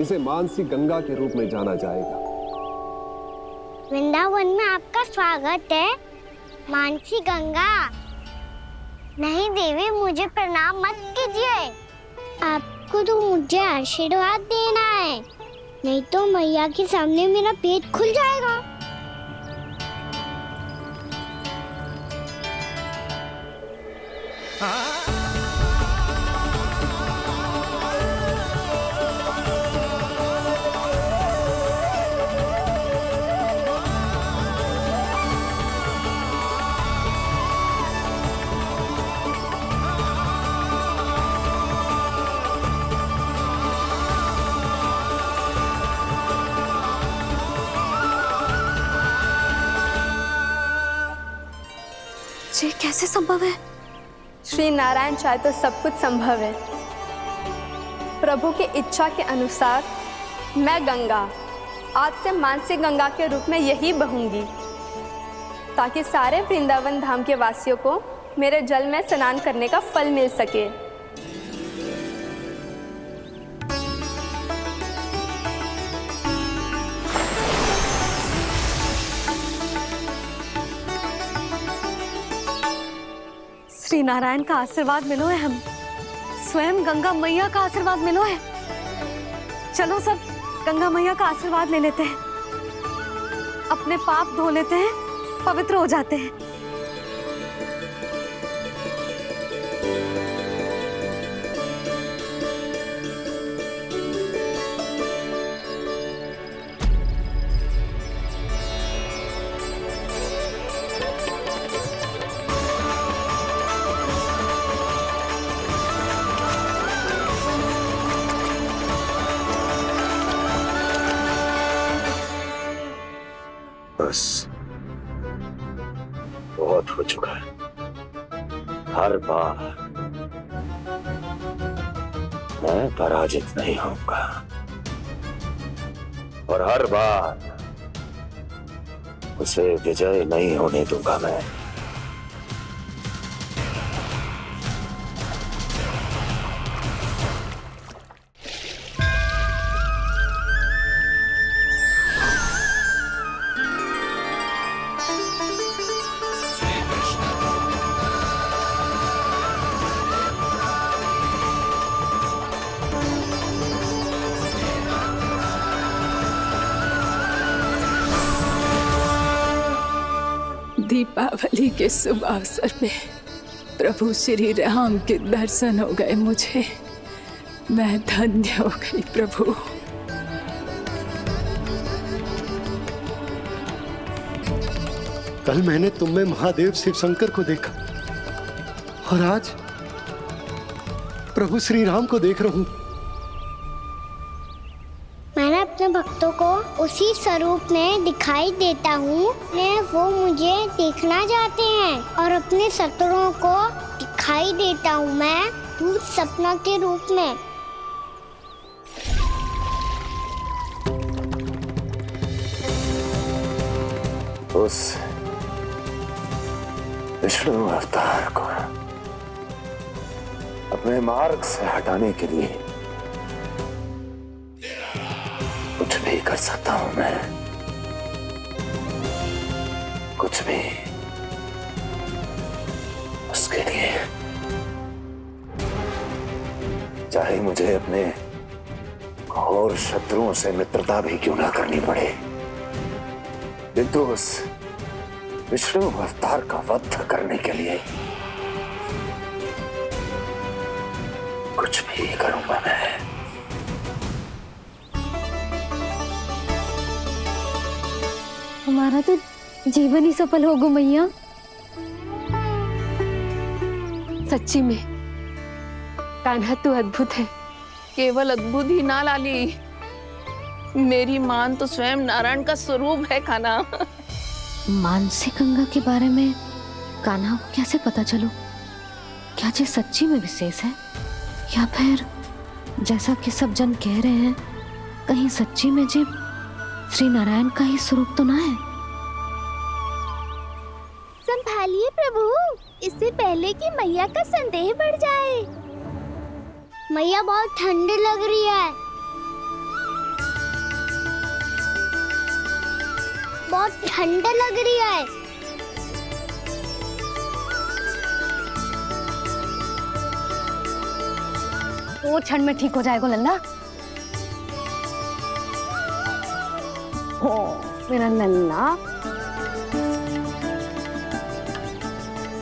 Speaker 8: इसे मानसी गंगा के रूप में जाना जाएगा।
Speaker 2: वृंदावन में आपका स्वागत है मानसी गंगा। नहीं देवी, मुझे प्रणाम मत कीजिए। आपको तो मुझे आशीर्वाद देना है, नहीं तो मैया के सामने मेरा पेट खुल जाएगा।
Speaker 3: ये कैसे संभव है?
Speaker 10: श्री नारायण चाहे तो सब कुछ संभव है। प्रभु की इच्छा के अनुसार मैं गंगा आज से मानसी गंगा के रूप में यही बहूंगी, ताकि सारे वृंदावन धाम के वासियों को मेरे जल में स्नान करने का फल मिल सके।
Speaker 3: श्री नारायण का आशीर्वाद मिलो है, हम स्वयं गंगा मैया का आशीर्वाद मिलो है। चलो सब गंगा मैया का आशीर्वाद ले लेते हैं, अपने पाप धो लेते हैं, पवित्र हो जाते हैं।
Speaker 19: बस बहुत हो चुका है। हर बार मैं पराजित नहीं होऊंगा और हर बार उसे विजय नहीं होने दूंगा मैं।
Speaker 15: दीपावली के शुभ अवसर पे प्रभु श्री राम के दर्शन हो गए मुझे। मैं धन्य हो गई प्रभु।
Speaker 5: कल मैंने तुम में महादेव शिव शंकर को देखा और आज प्रभु श्री राम को देख रहा हूं।
Speaker 2: मैंने अपने भक्तों को उसी स्वरूप में दिखाई देता हूँ, वो मुझे देखना चाहते हैं और अपने शत्रुओं को दिखाई देता हूँ मैं भूत सपना के रूप में।
Speaker 19: उस विष्णु अवतार को अपने मार्ग से हटाने के लिए कुछ भी कर सकता हूं मैं, कुछ भी। उसके लिए चाहे मुझे अपने घोर शत्रुओं से मित्रता भी क्यों ना करनी पड़े, किंतु उस विष्णु अवतार का वध करने के लिए कुछ भी करूंगा मैं।
Speaker 3: हमारा तो जीवन ही सफल होगा मैया।
Speaker 18: सच्ची में कान्हा तू अद्भुत है।
Speaker 15: केवल अद्भुत ही ना लाली, मेरी मान तो स्वयं नारायण का स्वरूप है कान्हा।
Speaker 3: मानसी गंगा के बारे में कान्हा को कैसे पता चलो? क्या ये सच्ची में विशेष है या फिर जैसा कि सब जन कह रहे हैं कहीं सच्ची में जी श्री नारायण का ही स्वरूप तो ना है?
Speaker 2: संभालिए प्रभु, इससे पहले कि मैया का संदेह बढ़ जाए। मैया बहुत ठंडी लग रही है, बहुत ठंडा लग रही है।
Speaker 3: वो क्षण में ठीक हो जाएगा लल्ला। ओ मेरा लल्ला।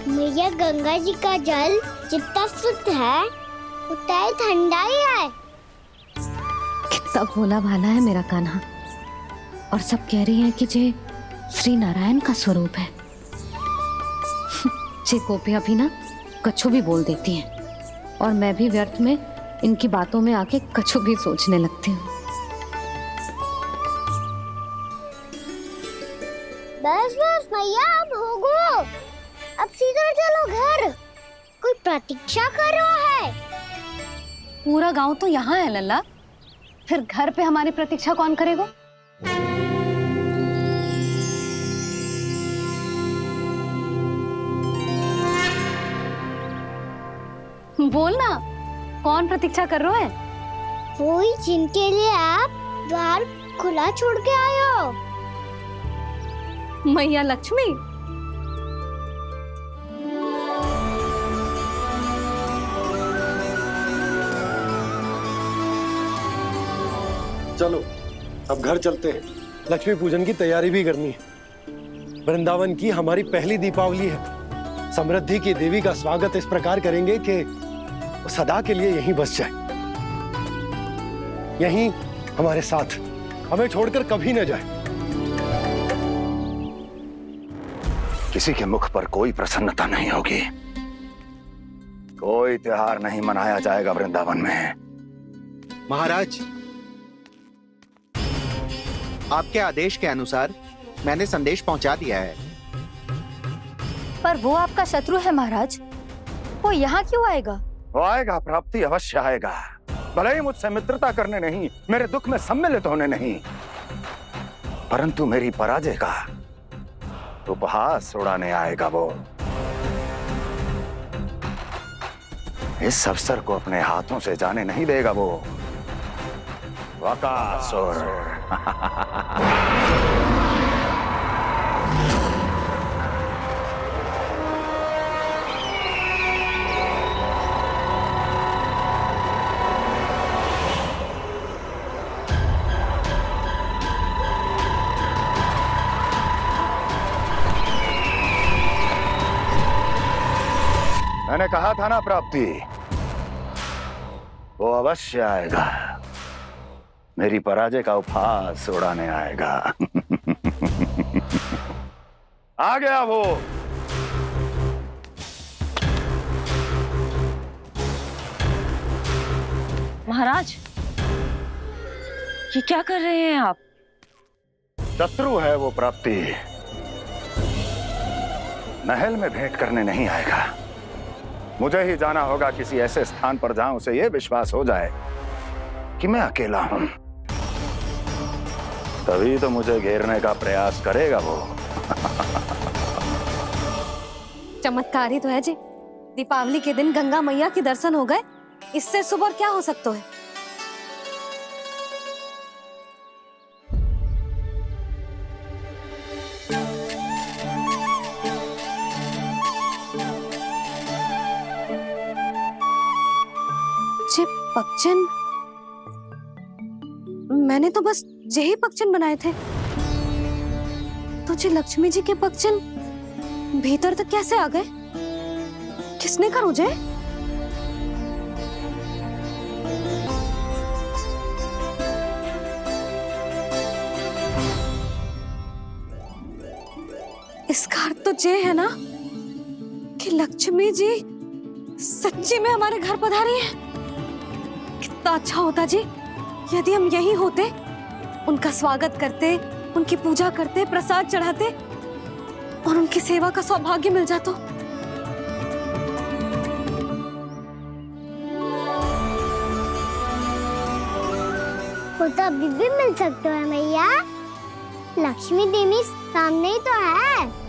Speaker 2: मैया गंगा जी का जल जितना शुद्ध है उतना ही ठंडा ही है।
Speaker 3: कितना भोला भाला है मेरा कान्हा। और सब कह रही हैं कि ये श्री नारायण का स्वरूप है। ये गोपियां भी ना कछु भी बोल देती हैं और मैं भी व्यर्थ में इनकी बातों में आके कछु भी सोचने लगती हूँ।
Speaker 2: बस बस मैया, अब हो गो, अब सीधा चलो घर। कोई प्रतीक्षा कर रहा है।
Speaker 3: पूरा गांव तो यहाँ है लल्ला, फिर घर पे हमारी प्रतीक्षा कौन करेगा? बोल ना, कौन प्रतीक्षा कर रहा है?
Speaker 2: वही जिनके लिए आप द्वार खुला छोड़ के आए हो।
Speaker 3: मैया लक्ष्मी।
Speaker 5: चलो अब घर चलते हैं। लक्ष्मी पूजन की तैयारी भी करनी है। वृंदावन की हमारी पहली दीपावली है। समृद्धि की देवी का स्वागत इस प्रकार करेंगे कि वो सदा के लिए यहीं बस जाए, यहीं हमारे साथ, हमें छोड़कर कभी न जाए।
Speaker 19: किसी के मुख पर कोई प्रसन्नता नहीं होगी, कोई त्योहार नहीं मनाया जाएगा वृंदावन में।
Speaker 17: महाराज, आपके आदेश के अनुसार मैंने संदेश पहुंचा दिया है।
Speaker 10: पर वो आपका शत्रु है महाराज, वो यहाँ क्यों आएगा?
Speaker 19: वो आएगा, प्राप्ति अवश्य आएगा। भले ही मुझसे मित्रता करने नहीं, मेरे दुख में सम्मिलित होने नहीं, परंतु मेरी पराजय का उपहास उड़ाने आएगा वो। इस अवसर को अपने हाथों से जाने नहीं देगा वो। वकासुर। मैंने कहा था ना प्राप्ति, वो अवश्य आएगा, मेरी पराजय का उपहास उड़ाने आएगा। आ गया वो।
Speaker 20: महाराज, ये क्या कर रहे हैं आप?
Speaker 19: शत्रु है वो प्राप्ति, महल में भेंट करने नहीं आएगा। मुझे ही जाना होगा किसी ऐसे स्थान पर जहां उसे यह विश्वास हो जाए कि मैं अकेला हूं, तभी तो मुझे घेरने का प्रयास करेगा वो।
Speaker 3: चमत्कार ही तो है जी। दीपावली के दिन गंगा मैया के दर्शन हो गए, इससे शुभ और क्या हो सकता है। जे पक्षिन, मैंने तो बस यही पक्षिन बनाए थे, तो जे लक्ष्मी जी के पक्षिन भीतर तक कैसे आ गए? किसने कर मुझे? इसका अर्थ तो ये है ना कि लक्ष्मी जी सच्ची में हमारे घर पधारी है। कितना अच्छा होता जी यदि हम यही होते, उनका स्वागत करते, उनकी पूजा करते, प्रसाद चढ़ाते और उनकी सेवा का सौभाग्य मिल जाता।
Speaker 2: वो तो अभी भी मिल सकते हैं मैया, लक्ष्मी देवी सामने ही तो है।